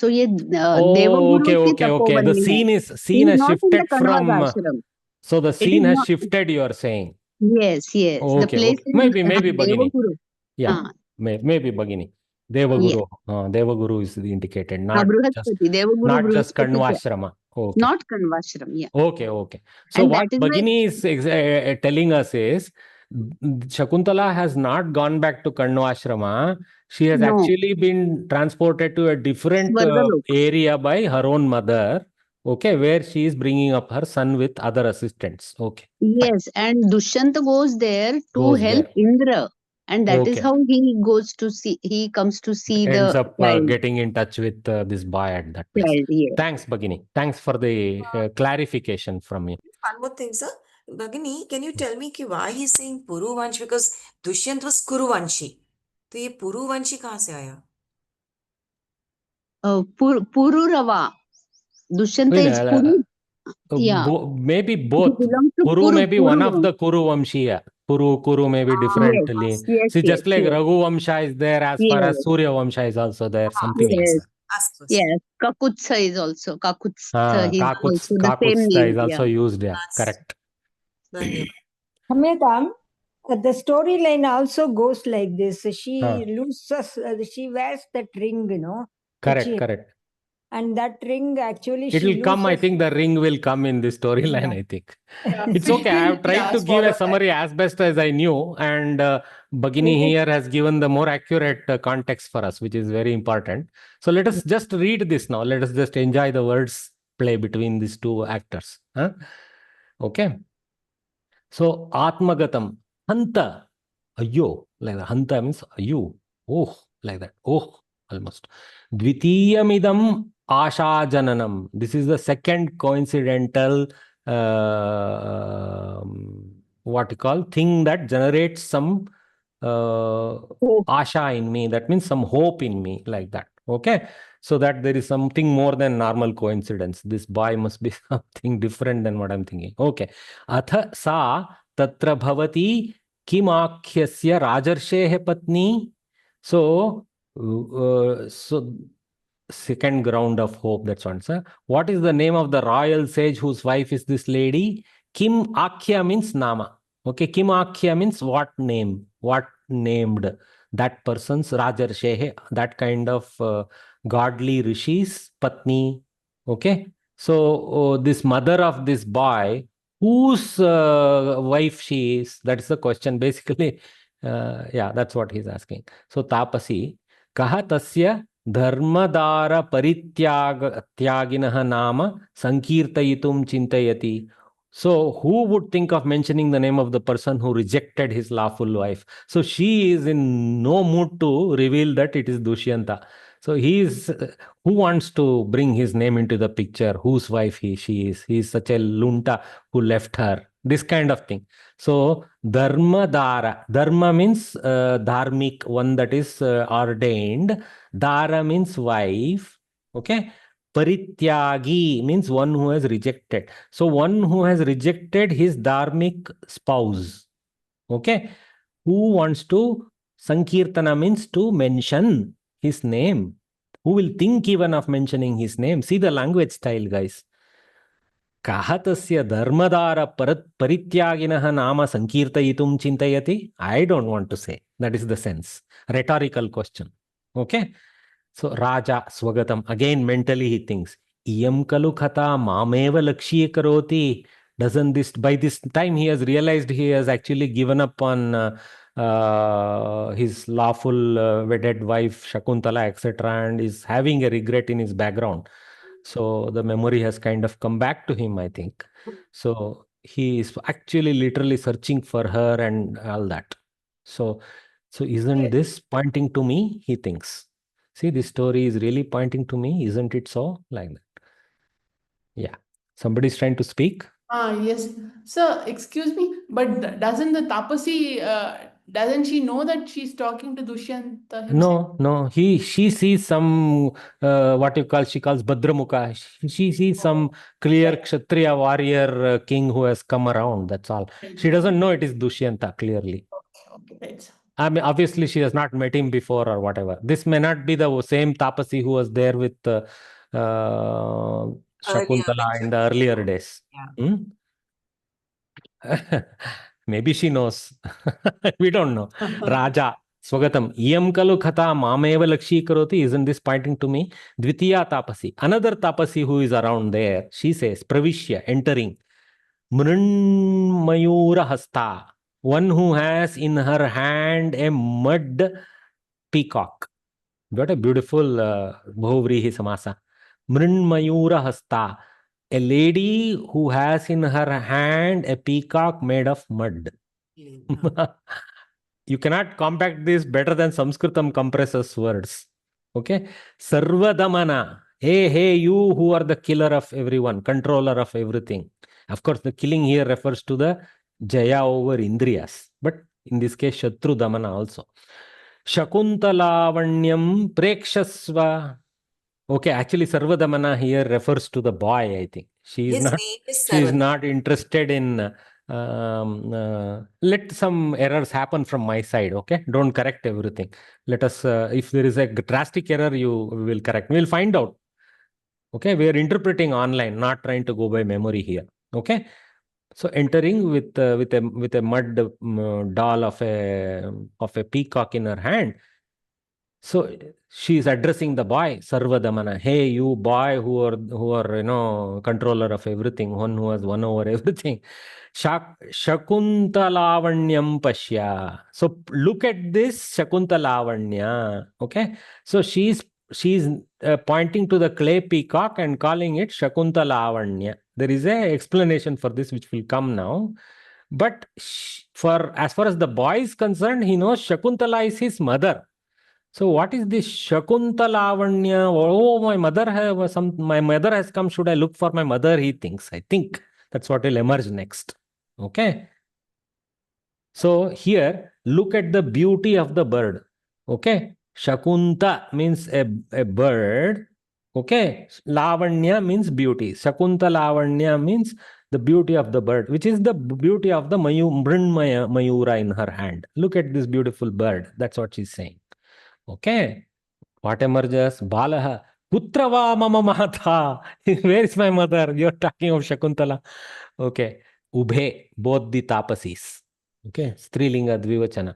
Speaker 4: ये Devaguru की Tapovan
Speaker 1: The
Speaker 4: में
Speaker 1: scene has
Speaker 4: not in the
Speaker 1: shifted
Speaker 4: Kanvad
Speaker 1: from
Speaker 4: ashram.
Speaker 1: So the scene has shifted, you are saying.
Speaker 4: Yes. The place is
Speaker 1: maybe Bhagini.
Speaker 4: Devaguru.
Speaker 1: Yeah, maybe Bhagini. Devaguru. Devaguru is indicated, not just Kanvashrama. Okay.
Speaker 4: Not Kanvashram, yeah.
Speaker 1: Okay. So
Speaker 4: And
Speaker 1: what
Speaker 4: that is
Speaker 1: Bhagini is telling us is Shakuntala has not gone back to Kanvashrama. She has actually been transported to a different area by her own mother. Okay, where she is bringing up her son with other assistants. Okay.
Speaker 4: Yes, and Dushyanta goes there to help Indra. And that is how he comes to see
Speaker 1: ends
Speaker 4: the
Speaker 1: up
Speaker 4: child.
Speaker 1: Getting in touch with this boy at that place.
Speaker 4: Child, yes.
Speaker 1: Thanks, Bhagini. Thanks for the clarification from you.
Speaker 3: One more thing, sir. Bhagini, can you tell me why he's saying Puruvanshi? Because Dushyant was Kuruvanshi. तो ये पुरुवंशी कहाँ से आया?
Speaker 4: Pururava. Dushyanta is Puru. Yeah.
Speaker 1: Maybe both. Puru may be one of the Kuru Vamshiya. Kuru may be differently.
Speaker 4: Yes,
Speaker 1: just like Raghu Vamsha is there, as far as Surya Vamsha is also there. Something like that.
Speaker 4: Yes. Kakutsa is also. Kakutsa
Speaker 1: is also used there. Correct.
Speaker 5: Hamedam, the storyline also goes like this. She loses, she wears that ring,
Speaker 1: Correct.
Speaker 5: And that ring actually
Speaker 1: it will come. I think the ring will come in this storyline. I think it's okay. I have tried to give a summary as best as I knew, and Bhagini here has given the more accurate context for us, which is very important. So let us just read this now. Let us just enjoy the words play between these two actors. Okay. So Atmagatam, Hanta, Ayyo, like that. Hanta means Ayyo, oh, like that. Oh, almost. Dvitiyamidam Asha Jananam. This is the second coincidental what you call thing that generates some Asha in me. That means some hope in me, like that. Okay. So that there is something more than normal coincidence. This boy must be something different than what I'm thinking. Okay. Atha sa tatra bhavati kimakhyasya rajarshehe patni. So second ground of hope, that's answer. What is the name of the royal sage whose wife is this lady? Kim Akhya means Nama. Okay, Kim Akhya means what name? What named that person's Rajarshehe, that kind of godly rishis, Patni. Okay, so this mother of this boy, whose wife she is, that's the question basically. That's what he's asking. So Tapasi, Kaha tasya Dharmadara Parityaginah Nama Sankirtayitum Chintayati. So who would think of mentioning the name of the person who rejected his lawful wife? So she is in no mood to reveal that it is Dushyanta. So he is who wants to bring his name into the picture, whose wife she is. He is such a lunta who left her. This kind of thing. So Dharmadara. Dharma means dharmic, one that is ordained. Dara means wife. Okay. Parityagi means one who has rejected. So one who has rejected his dharmic spouse. Okay. Who wants to Sankirtana means to mention his name. Who will think even of mentioning his name? See the language style, guys. Kahatasya dharmadara parityaginah nama sankirtayitum chintayati? I don't want to say. That is the sense. Rhetorical question. Okay. So Raja Swagatam, again mentally he thinks, Iyam kalu khata mameva lakshye karoti. Doesn't this, by this time he has realized he has actually given up on his lawful wedded wife Shakuntala, etc., and is having a regret in his background. So the memory has kind of come back to him, I think. So he is actually literally searching for her and all that. So isn't this pointing to me? He thinks. See, this story is really pointing to me, isn't it so? Like that. Yeah. Somebody's trying to speak.
Speaker 2: Yes. Sir, excuse me, but doesn't the Tapasi, doesn't she know that she's talking to Dushyanta himself?
Speaker 1: No. She sees some what you call, she calls Badramukha. She sees some clear Kshatriya warrior king who has come around. That's all. She doesn't know it is Dushyanta clearly.
Speaker 2: Okay, right, sir.
Speaker 1: I mean, obviously, she has not met him before or whatever. This may not be the same Tapasi who was there with Shakuntala in the earlier days.
Speaker 3: Yeah.
Speaker 1: Maybe she knows. We don't know. Raja, Swagatam, Iyam kalu khata mameva lakshi karoti. Isn't this pointing to me? Dvitiya Tapasi. Another Tapasi who is around there, she says, Pravishya, entering. Mrunmayura hasta. One who has in her hand a mud peacock. What a beautiful Bhuvrihi Samasa. Mrunmayura hasta. A lady who has in her hand a peacock made of mud. You cannot compact this better than Samskritam compresses words. Okay? Sarvadamana. Hey, you who are the killer of everyone, controller of everything. Of course, the killing here refers to the Jaya over Indriyas. But in this case, Shatru Damana also. Shakuntalavanyam Prekshasva. Okay, actually, Sarvadamana here refers to the boy, I think. She
Speaker 3: His name is
Speaker 1: is not interested in. Let some errors happen from my side. Okay, don't correct everything. Let us, if there is a drastic error, you will correct. We'll find out. Okay, we are interpreting online, not trying to go by memory here. Okay, so entering with a mud doll of a peacock in her hand. So she is addressing the boy, Sarvadamana. Hey, you boy who are controller of everything, one who has won over everything. Shakuntalavanyam Pashya. So look at this Shakuntalavanya. Okay. So she's pointing to the clay peacock and calling it Shakuntalavanya. There is a explanation for this which will come now. But for as far as the boy is concerned, he knows Shakuntala is his mother. So what is this Shakuntalavanya? Oh, my mother has come. Should I look for my mother? He thinks. I think that's what will emerge next. Okay. So here, look at the beauty of the bird. Okay. Shakunta means a bird. Okay. Lavanya means beauty. Shakuntalavanya means the beauty of the bird, which is the beauty of the Mrunmaya Mayura in her hand. Look at this beautiful bird. That's what she's saying. Okay. What emerges? Balaha. Putrava mama mata. Where is my mother? You're talking of Shakuntala. Okay. Ubhe. Both the tapasis. Okay. Strilinga dvivachana.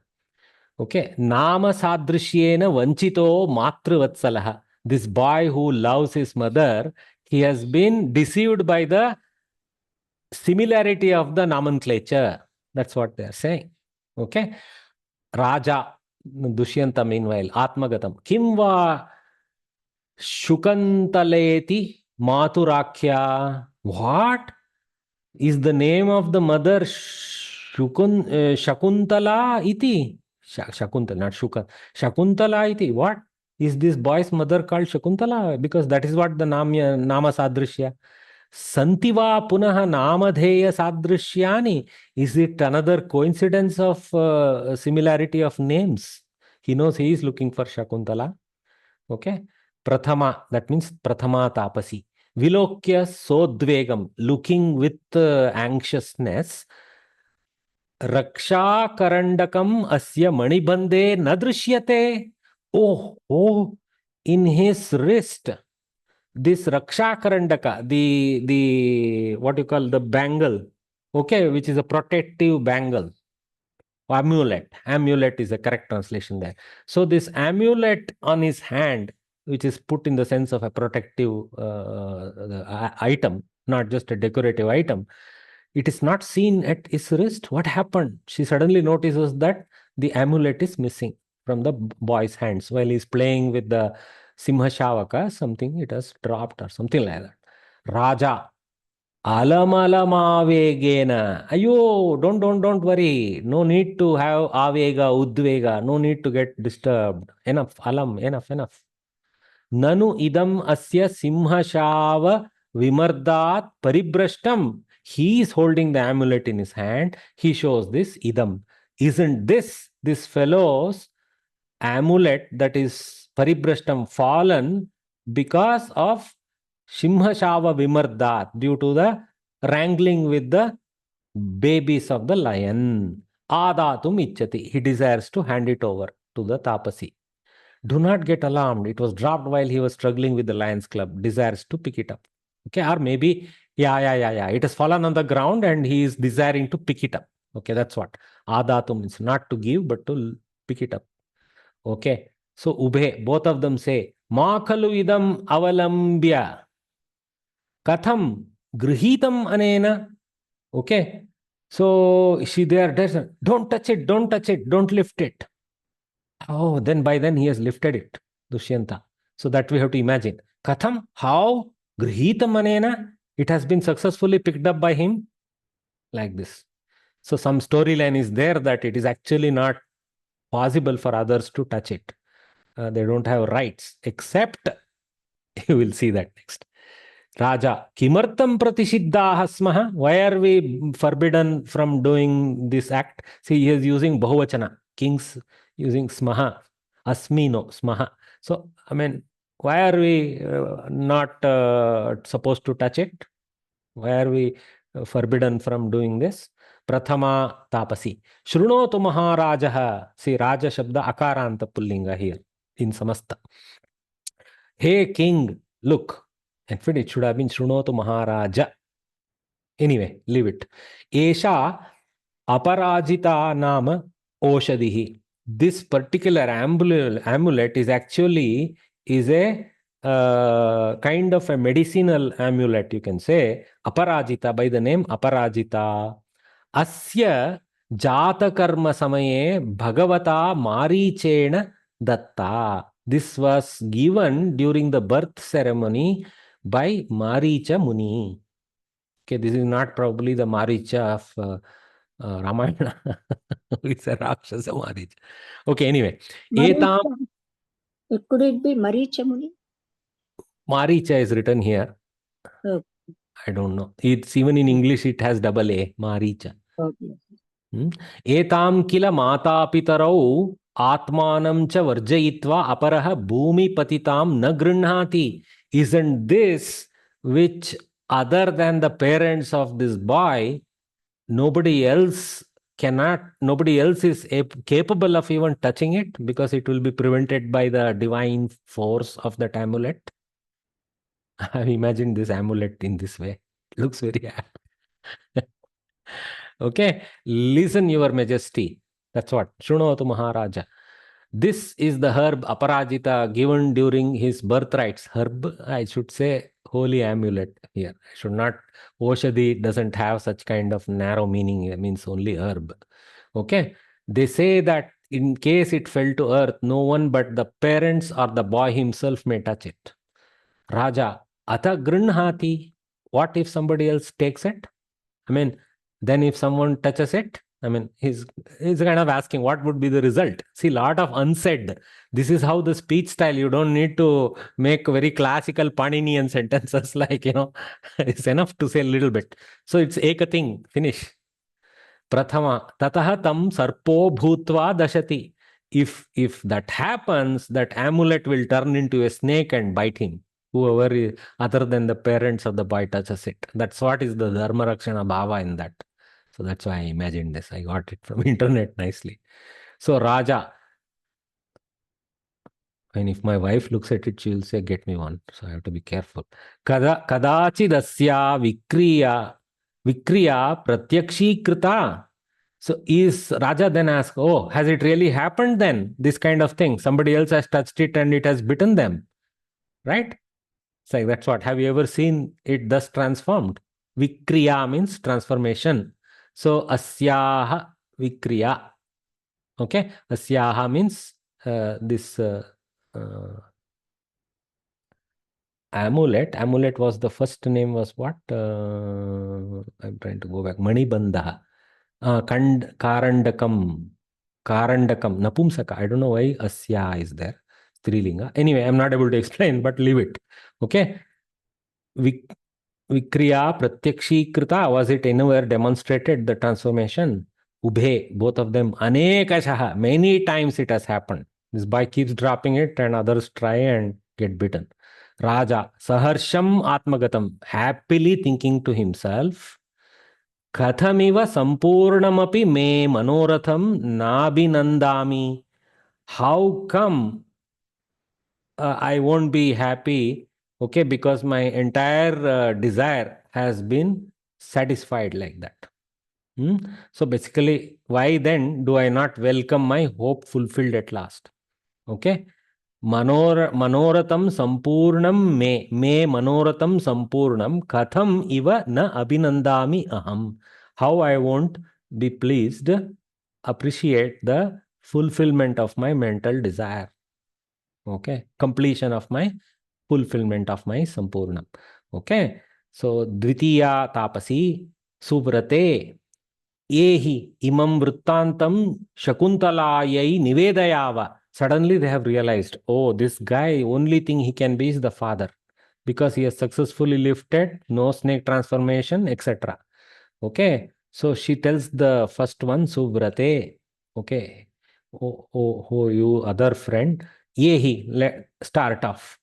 Speaker 1: Okay. Nama sadrishyena vanchito matruvatsalaha. This boy who loves his mother, he has been deceived by the similarity of the nomenclature. That's what they are saying. Okay. Raja. Dushyanta meanwhile, Atmagatam. Kimva Shukantaleti Maturakhya. What is the name of the mother? Shakuntala iti. Shakuntala, not Shukan. Shakuntala iti. What is this boy's mother called Shakuntala? Because that is what the Nama Sadrishya. Santiva Punaha Namadheya Sadrishyani. Is it another coincidence of similarity of names? He knows he is looking for Shakuntala. Okay. Prathama, that means Prathama Tapasi. Vilokya Sodvegam, looking with anxiousness. Raksha Karandakam Asya Manibande Nadrishyate. Oh, in his wrist. This Raksha Karandaka, the what you call the bangle, okay, which is a protective bangle. Amulet. Amulet is the correct translation there. So this amulet on his hand which is put in the sense of a protective item, not just a decorative item. It is not seen at his wrist. What happened? She suddenly notices that the amulet is missing from the boy's hands while he's playing with the Simha Shavaka. Something it has dropped or something like that. Raja. Alamalamaavegena. Ayo, don't worry. No need to have avega, udvega. No need to get disturbed. Enough, alam, enough. Nanu idam asya simhashava vimardat paribrashtam. He is holding the amulet in his hand. He shows this idam. Isn't this fellow's amulet that is paribrashtam, fallen because of Simhashava Vimardat, due to the wrangling with the babies of the lion? Adatum ichati. He desires to hand it over to the Tapasi. Do not get alarmed. It was dropped while he was struggling with the Lions Club. Desires to pick it up. Okay, or maybe, yeah. It has fallen on the ground and he is desiring to pick it up. Okay, that's what. Adatum means not to give, but to pick it up. Okay, so Ubhe, both of them say, Ma khalu idam avalambya. Katham grihitam anena. Okay, so they are don't touch it, don't lift it. Oh, by then he has lifted it, Dushyanta. So that we have to imagine. Katham, how? Grihitam anena. It has been successfully picked up by him. Like this. So some storyline is there that it is actually not possible for others to touch it. They don't have rights, except, you will see that next. Raja, kimartam pratisiddhaha smaha? Why are we forbidden from doing this act? See, he is using bahuvachana. Kings using smaha. Asmino, smaha. So, I mean, why are we not supposed to touch it? Why are we forbidden from doing this? Prathama tapasi. Shrunotu maharajaha. See, Raja Shabda akaranta pullinga here in Samasta. Hey king, look. In fact, it should have been Shrunotu Maharaja. Anyway, leave it. Esha aparajita nama oshadihi. This particular amulet is actually a kind of a medicinal amulet, you can say. Aparajita, by the name Aparajita. Asya jata karma samaye bhagavata marichena datta. This was given during the birth ceremony by Maricha Muni. Okay, this is not probably the Maricha of Ramayana. It's a Rakshasa Maricha. Okay, anyway.
Speaker 5: Maricha. Could it be Maricha Muni?
Speaker 1: Maricha is written here.
Speaker 5: Okay.
Speaker 1: I don't know. It's even in English, it has double A, Maricha.
Speaker 5: Okay.
Speaker 1: Etam kila mata pitarau atmanam cha varjayitva aparaha bhumi patitam na grinhati. Isn't this which other than the parents of this boy, nobody else is capable of even touching it because it will be prevented by the divine force of that amulet? I've imagined this amulet in this way. It looks very apt. Okay, listen, Your Majesty. That's what. Shrunotu Maharaja. This is the herb Aparajita given during his birthrights. Herb, I should say holy amulet here. I should not. Oshadi doesn't have such kind of narrow meaning. It means only herb. Okay. They say that in case it fell to earth, no one but the parents or the boy himself may touch it. Raja, Ata Grinhati. What if somebody else takes it? I mean, then if someone touches it, I mean, he's kind of asking what would be the result. See, lot of unsaid. This is how the speech style, you don't need to make very classical Paninian sentences like, it's enough to say a little bit. So it's eka thing, finish. Prathama, tataha tam sarpo bhutva dashati. If that happens, that amulet will turn into a snake and bite him. Whoever is, other than the parents of the boy touches it. That's what is the Dharma Rakshana Bhava in that. So that's why I imagined this. I got it from internet nicely. So Raja, and if my wife looks at it, she will say, get me one. So I have to be careful. Kadachidasya vikriya pratyakshi krita. So is Raja then asked, oh, has it really happened then? This kind of thing. Somebody else has touched it and it has bitten them. right? So that's what. Have you ever seen it thus transformed? Vikriya means transformation. So asyaha vikriya. Okay, asyaha means this amulet. Amulet was the first name was what? I'm trying to go back. Manibandha. Karandakam. Karandakam. Napumsaka. I don't know why asya is there. Strilinga. Anyway, I'm not able to explain, but leave it. Okay. Vikriya Pratyakshīkrita, was it anywhere demonstrated, the transformation? Ubhe, both of them, anekashaha, many times it has happened. This boy keeps dropping it and others try and get bitten. Raja, saharsham atmagatam, happily thinking to himself, kathamiva sampurnamapi me manoratham nabhinandami. How come I won't be happy, okay, because my entire desire has been satisfied like that. So basically, why then do I not welcome my hope fulfilled at last? Okay. Manoratam sampurnam me manoratam sampurnam katham iva na abhinandami aham. How I won't be pleased, appreciate the fulfillment of my mental desire. Okay, completion of my fulfillment of my sampurnam. Okay, so dvitiya tapasi subrate yehi imam vrittantam shakuntalayai nivedayava. Suddenly they have realized, oh, this guy, only thing he can be is the father, because he has successfully lifted, no snake transformation, etc. Okay, so she tells the first one, Subrate, okay, oh, you other friend, yehi, start off.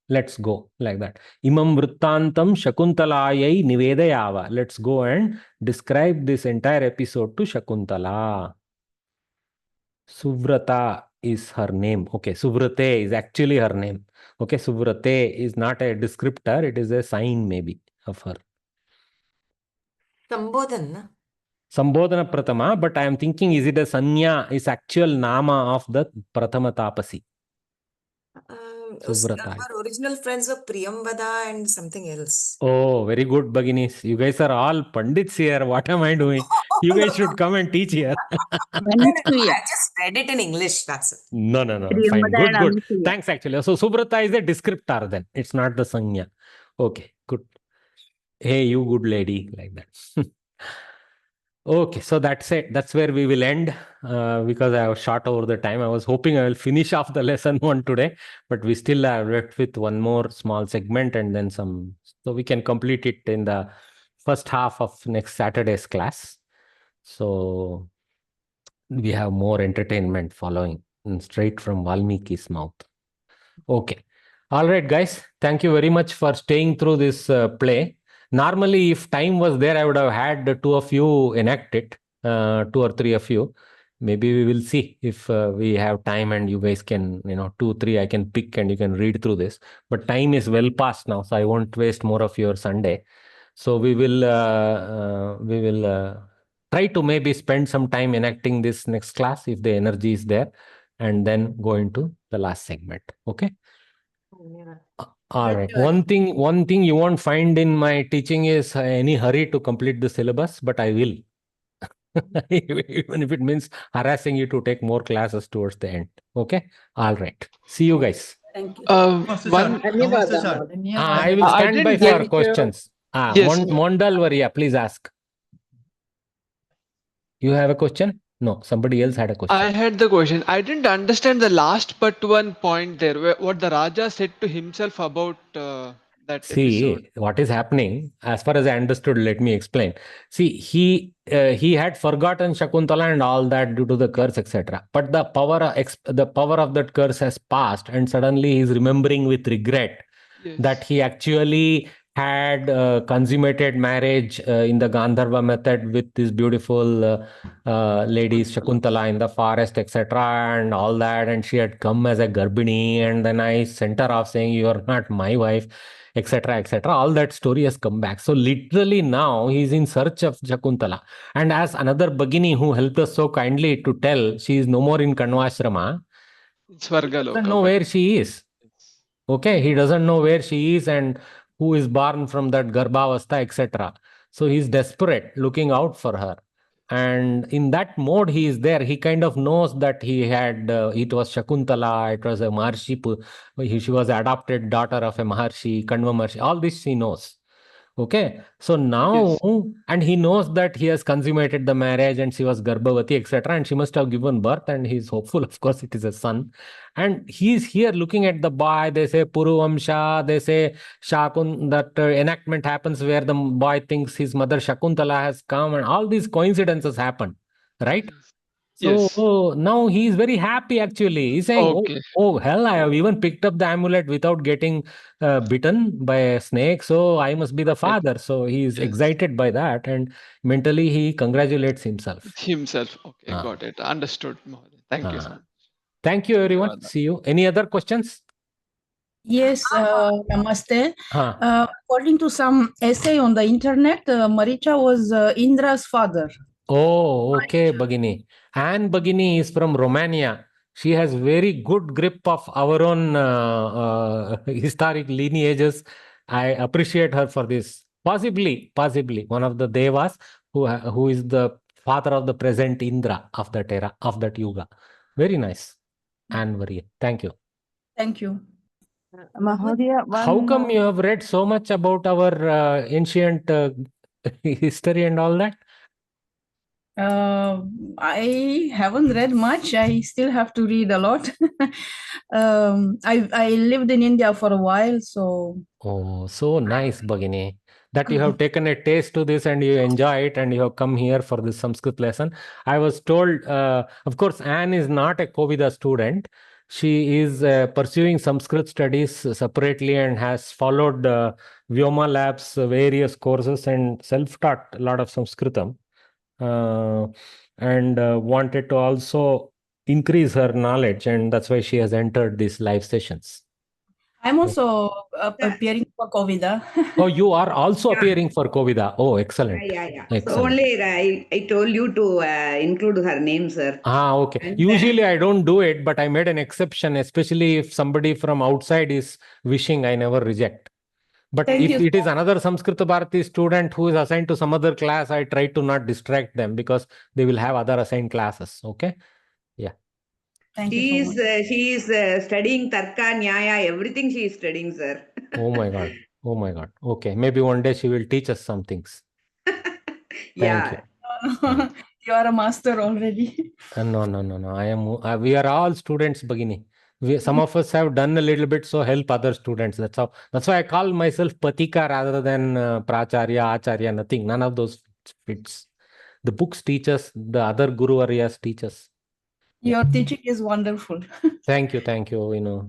Speaker 1: Let's go like that. Imam vrittantam shakuntalayai nivedayava. Let's go and describe this entire episode to Shakuntala. Suvrata is her name. Okay, Suvrate is actually her name. Okay, Suvrate is not a descriptor, it is a sign maybe of her.
Speaker 3: Sambodhan, na?
Speaker 1: Sambodhana Pratama, but I am thinking, is it a Sanya, is actual Nama of the Pratama Tapasi? Suvrata.
Speaker 3: Our original friends were Priyamvada and something else.
Speaker 1: Oh, very good, Bhaginis. You guys are all Pandits here. What am I doing? You guys should come and teach here.
Speaker 3: I just read it in English, that's it.
Speaker 1: No. Fine. Good. Thanks, actually. So, Subrata is a descriptor then. It's not the Sanya. Okay, good. Hey, you good lady, like that. Okay, so that's it. That's where we will end because I was short over the time. I was hoping I will finish off the lesson one today, but we still are left with one more small segment and then some. So we can complete it in the first half of next Saturday's class. So we have more entertainment following straight from Valmiki's mouth. Okay. All right, guys. Thank you very much for staying through this play. Normally, if time was there, I would have had the two of you enact it, 2 or 3 of you. Maybe we will see if we have time and you guys can, 2, 3, I can pick and you can read through this. But time is well past now, so I won't waste more of your Sunday. So we will try to maybe spend some time enacting this next class if the energy is there, and then go into the last segment. Okay. All right. One thing you won't find in my teaching is any hurry to complete the syllabus, but I will. Even if it means harassing you to take more classes towards the end. Okay. All right. See you guys.
Speaker 2: Thank you.
Speaker 6: Namaste, sir.
Speaker 1: I will stand by for questions.
Speaker 6: Yes.
Speaker 1: Mondalvaria, please ask. You have a question? No, somebody else had a question.
Speaker 6: I had the question. I didn't understand the last but one point there, what the Raja said to himself about that episode.
Speaker 1: See, what is happening, as far as I understood, let me explain. See, he had forgotten Shakuntala and all that due to the curse, etc. But the power of that curse has passed, and suddenly he is remembering with regret that he actually had consummated marriage in the Gandharva method with this beautiful ladies, Shakuntala, in the forest, etc. and all that. And she had come as a Garbhini, and then I sent her off saying, you are not my wife, etc., etc. All that story has come back. So literally now he is in search of Shakuntala. And as another Bhagini who helped us so kindly to tell, she is no more in Kanvashrama.
Speaker 6: Svargaloka.
Speaker 1: Know where she is. Okay, he doesn't know where she is and who is born from that Garbhavastha, etc. So he's desperate, looking out for her. And in that mode, he is there. He kind of knows that it was Shakuntala, it was a Maharshi, she was adopted daughter of a Maharshi, Kanva Maharshi. All this he knows. Okay, so now,
Speaker 6: Yes.
Speaker 1: and he knows that he has consummated the marriage and she was Garbhavati, etc. And she must have given birth, and he's hopeful, of course, it is a son. And he's here looking at the boy. They say Puruvamsha, they say Shakun, that enactment happens where the boy thinks his mother Shakuntala has come, and all these coincidences happen, right? So
Speaker 6: Yes.
Speaker 1: now he is very happy actually. He's saying,
Speaker 6: Okay.
Speaker 1: oh, hell, I have even picked up the amulet without getting bitten by a snake. So I must be the
Speaker 6: Okay.
Speaker 1: father. So he is
Speaker 6: Yes.
Speaker 1: excited by that, and mentally he congratulates himself.
Speaker 6: Himself. Okay,
Speaker 1: Ah,
Speaker 6: got it. Understood, Mahoday. Thank you so
Speaker 1: ah.
Speaker 6: much.
Speaker 1: Thank you, everyone.
Speaker 6: Dhanyawad.
Speaker 1: See you. Any other questions?
Speaker 7: Yes, namaste.
Speaker 1: Ah.
Speaker 7: According to some essay on the internet, Maricha was Indra's father.
Speaker 1: Oh, okay, Bhagini. Anne Bhagini is from Romania. She has very good grip of our own historic lineages. I appreciate her for this. Possibly one of the devas who is the father of the present Indra of that era, of that yuga. Very nice. Anne Marie. Thank you.
Speaker 7: Thank you.
Speaker 3: Mahoday,
Speaker 1: How come you have read so much about our ancient history and all that?
Speaker 7: I haven't read much. I still have to read a lot. I lived in India for a while, so.
Speaker 1: Oh, so nice, Bhagini, that you have taken a taste to this and you enjoy it and you have come here for this Sanskrit lesson. I was told, of course, Anne is not a Kovida student. She is pursuing Sanskrit studies separately and has followed Vyoma Lab's various courses and self-taught a lot of Sanskritam, and wanted to also increase her knowledge, and that's why she has entered these live sessions.
Speaker 7: I'm also appearing for Kovida.
Speaker 1: Oh, you are also
Speaker 8: Yeah.
Speaker 1: appearing for Kovida. Oh, excellent.
Speaker 8: Yeah. So
Speaker 1: Excellent.
Speaker 8: only I told you to include her name, sir.
Speaker 1: Okay.
Speaker 8: And,
Speaker 1: Usually I don't do it, but I made an exception, especially if somebody from outside is wishing, I never reject. But
Speaker 7: Thank
Speaker 1: if
Speaker 7: you.
Speaker 1: it is another Samskrita Bharati student who is assigned to some other class, I try to not distract them because they will have other assigned classes. Okay. Yeah.
Speaker 7: Thank you so much.
Speaker 8: she is studying Tarka, Nyaya, everything she is studying, sir.
Speaker 1: Oh my God. Oh my God. Okay. Maybe one day she will teach us some things. Thank you.
Speaker 8: Yeah.
Speaker 7: You are a master already.
Speaker 1: No. We are all students, Bhagini. Some of us have done a little bit, so help other students. That's why I call myself Patika rather than Pracharya, Acharya, nothing. None of those fits. The books teach us, the other Guru Aryas teach us.
Speaker 7: Your teaching is wonderful.
Speaker 1: Thank you.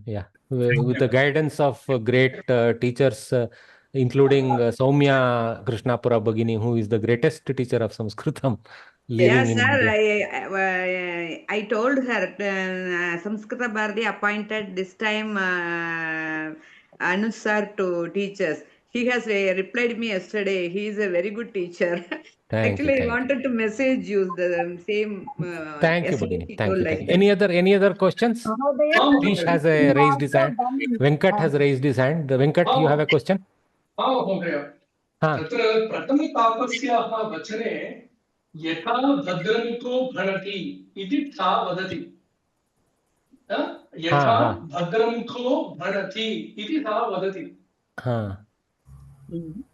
Speaker 1: Yeah. With the guidance of great teachers, including Soumya Krishnapura Bhagini, who is the greatest teacher of Sanskritam living
Speaker 8: Yes,
Speaker 1: in
Speaker 8: sir.
Speaker 1: India.
Speaker 8: I told her Samskrita Bharati appointed this time Anuj sir to teach us. She has replied me yesterday. He is a very good teacher.
Speaker 1: Thank you.
Speaker 8: Actually, I wanted to message you the same.
Speaker 1: Thank you,
Speaker 8: Yesterday
Speaker 1: Bhagini.
Speaker 8: she
Speaker 1: Thank
Speaker 8: told
Speaker 1: you.
Speaker 8: like that.
Speaker 1: Any other questions?
Speaker 5: Mahodaya,
Speaker 1: Satish has
Speaker 5: you
Speaker 1: raised his
Speaker 5: also
Speaker 1: hand.
Speaker 5: done.
Speaker 1: Venkat has raised his hand. Venkat, you have a question?
Speaker 9: महोदय
Speaker 1: हाँ.
Speaker 9: तत्र प्रथमतापस्याः वचने यथा भद्रमुखो भणति इति सा वदति यथा
Speaker 1: हाँ.
Speaker 9: भद्रमुखो भणति इति सा वदति
Speaker 1: हाँ.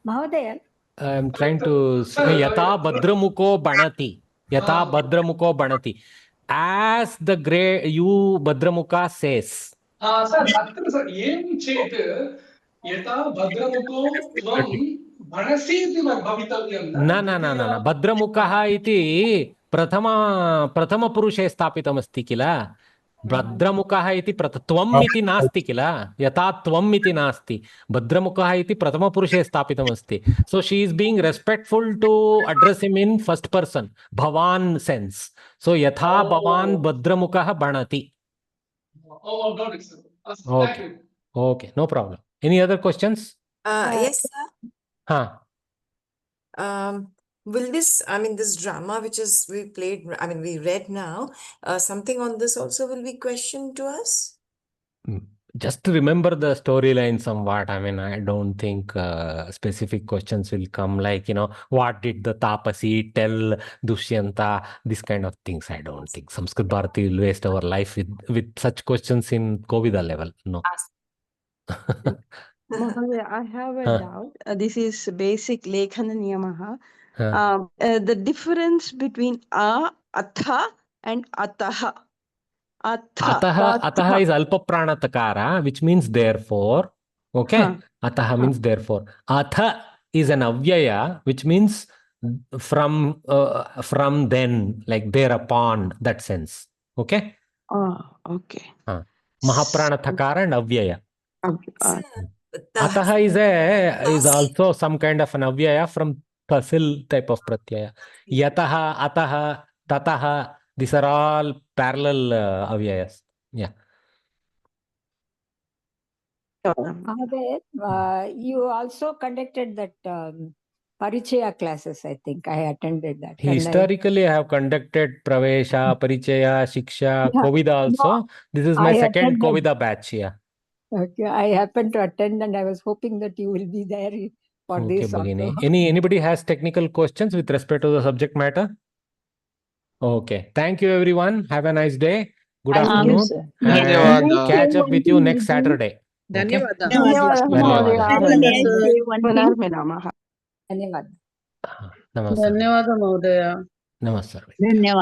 Speaker 5: Mahodaya,
Speaker 1: I am trying to Yata Bhadramuko Banati. Yata Bhadramuko Banati. As the great you Bhadramuka says.
Speaker 9: Sir अत्र सर एवं चेत् यथा भद्रमुखो त्वं भणसि इति भवितव्यं
Speaker 1: न भद्रमुखः इति प्रथमपुरुषे स्थापितमस्ति किल भद्रमुखः इति त्वम् इति नास्ति किल यथा त्वम् इति नास्ति भद्रमुखः इति प्रथमपुरुषे स्थापितमस्ति so she is being respectful to address him in first person भवान सेंस सो यथा भवान भद्रमुखः बनति okay no problem any other questions
Speaker 3: Yes, sir.
Speaker 1: हाँ.
Speaker 3: Will this, I mean, this drama which is we played, I mean, we read now, something on this also will be questioned to us?
Speaker 1: just remember the storyline somewhat. I mean, I don't think specific questions will come like, what did the Tapasi tell Dushyanta? This kind of things, I don't think. Samskrit Bharati will waste our life with such questions in Kovida level. No.
Speaker 10: Mahodaya, I have a
Speaker 1: Huh.
Speaker 10: doubt. This is basic Lekhana Niyamaha.
Speaker 1: Huh.
Speaker 10: The difference between atha and ataha.
Speaker 1: Ataha is alpa prana takara, which means therefore. Okay. Ataha means therefore. Atha is an avyaya, which means from then, like thereupon, that sense. Okay.
Speaker 10: Okay.
Speaker 1: Mahaprana takara and avyaya.
Speaker 3: Tah.
Speaker 1: Ataha is also some kind of an avyaya from tasil type of pratyaya. Yataha, ataha, tataha, these are all parallel avyayas. Yeah.
Speaker 5: You also conducted that Parichaya classes, I think. I attended that.
Speaker 1: Historically, I have conducted Pravesha, Parichaya, Shiksha,
Speaker 5: Yeah.
Speaker 1: Kovida also.
Speaker 5: No,
Speaker 1: This is my
Speaker 5: I
Speaker 1: second
Speaker 5: attended.
Speaker 1: Kovida batch. Yeah.
Speaker 5: Okay, I happened to attend and I was hoping that you will be there for
Speaker 1: Okay,
Speaker 5: this
Speaker 1: Bhagini.
Speaker 5: also.
Speaker 1: Anybody has technical questions with respect to the subject matter? Okay. Thank you, everyone. Have a nice day. Good
Speaker 10: Thank you,
Speaker 1: afternoon.
Speaker 10: sir.
Speaker 1: And
Speaker 6: Dhanyawada.
Speaker 1: catch up with you next Saturday. Okay.
Speaker 10: ಧನ್ಯವಾದ ಮಹೋದಯ
Speaker 1: ಧನ್ಯವಾದ.
Speaker 10: ಪುನರ್ಮಿಲಾಮः
Speaker 5: ಧನ್ಯವಾದ.
Speaker 1: ನಮಸ್ತೆ.
Speaker 7: ಧನ್ಯವಾದ ಮಹೋದಯ.
Speaker 1: ನಮಸ್ತೆ.
Speaker 4: ಧನ್ಯವಾದ.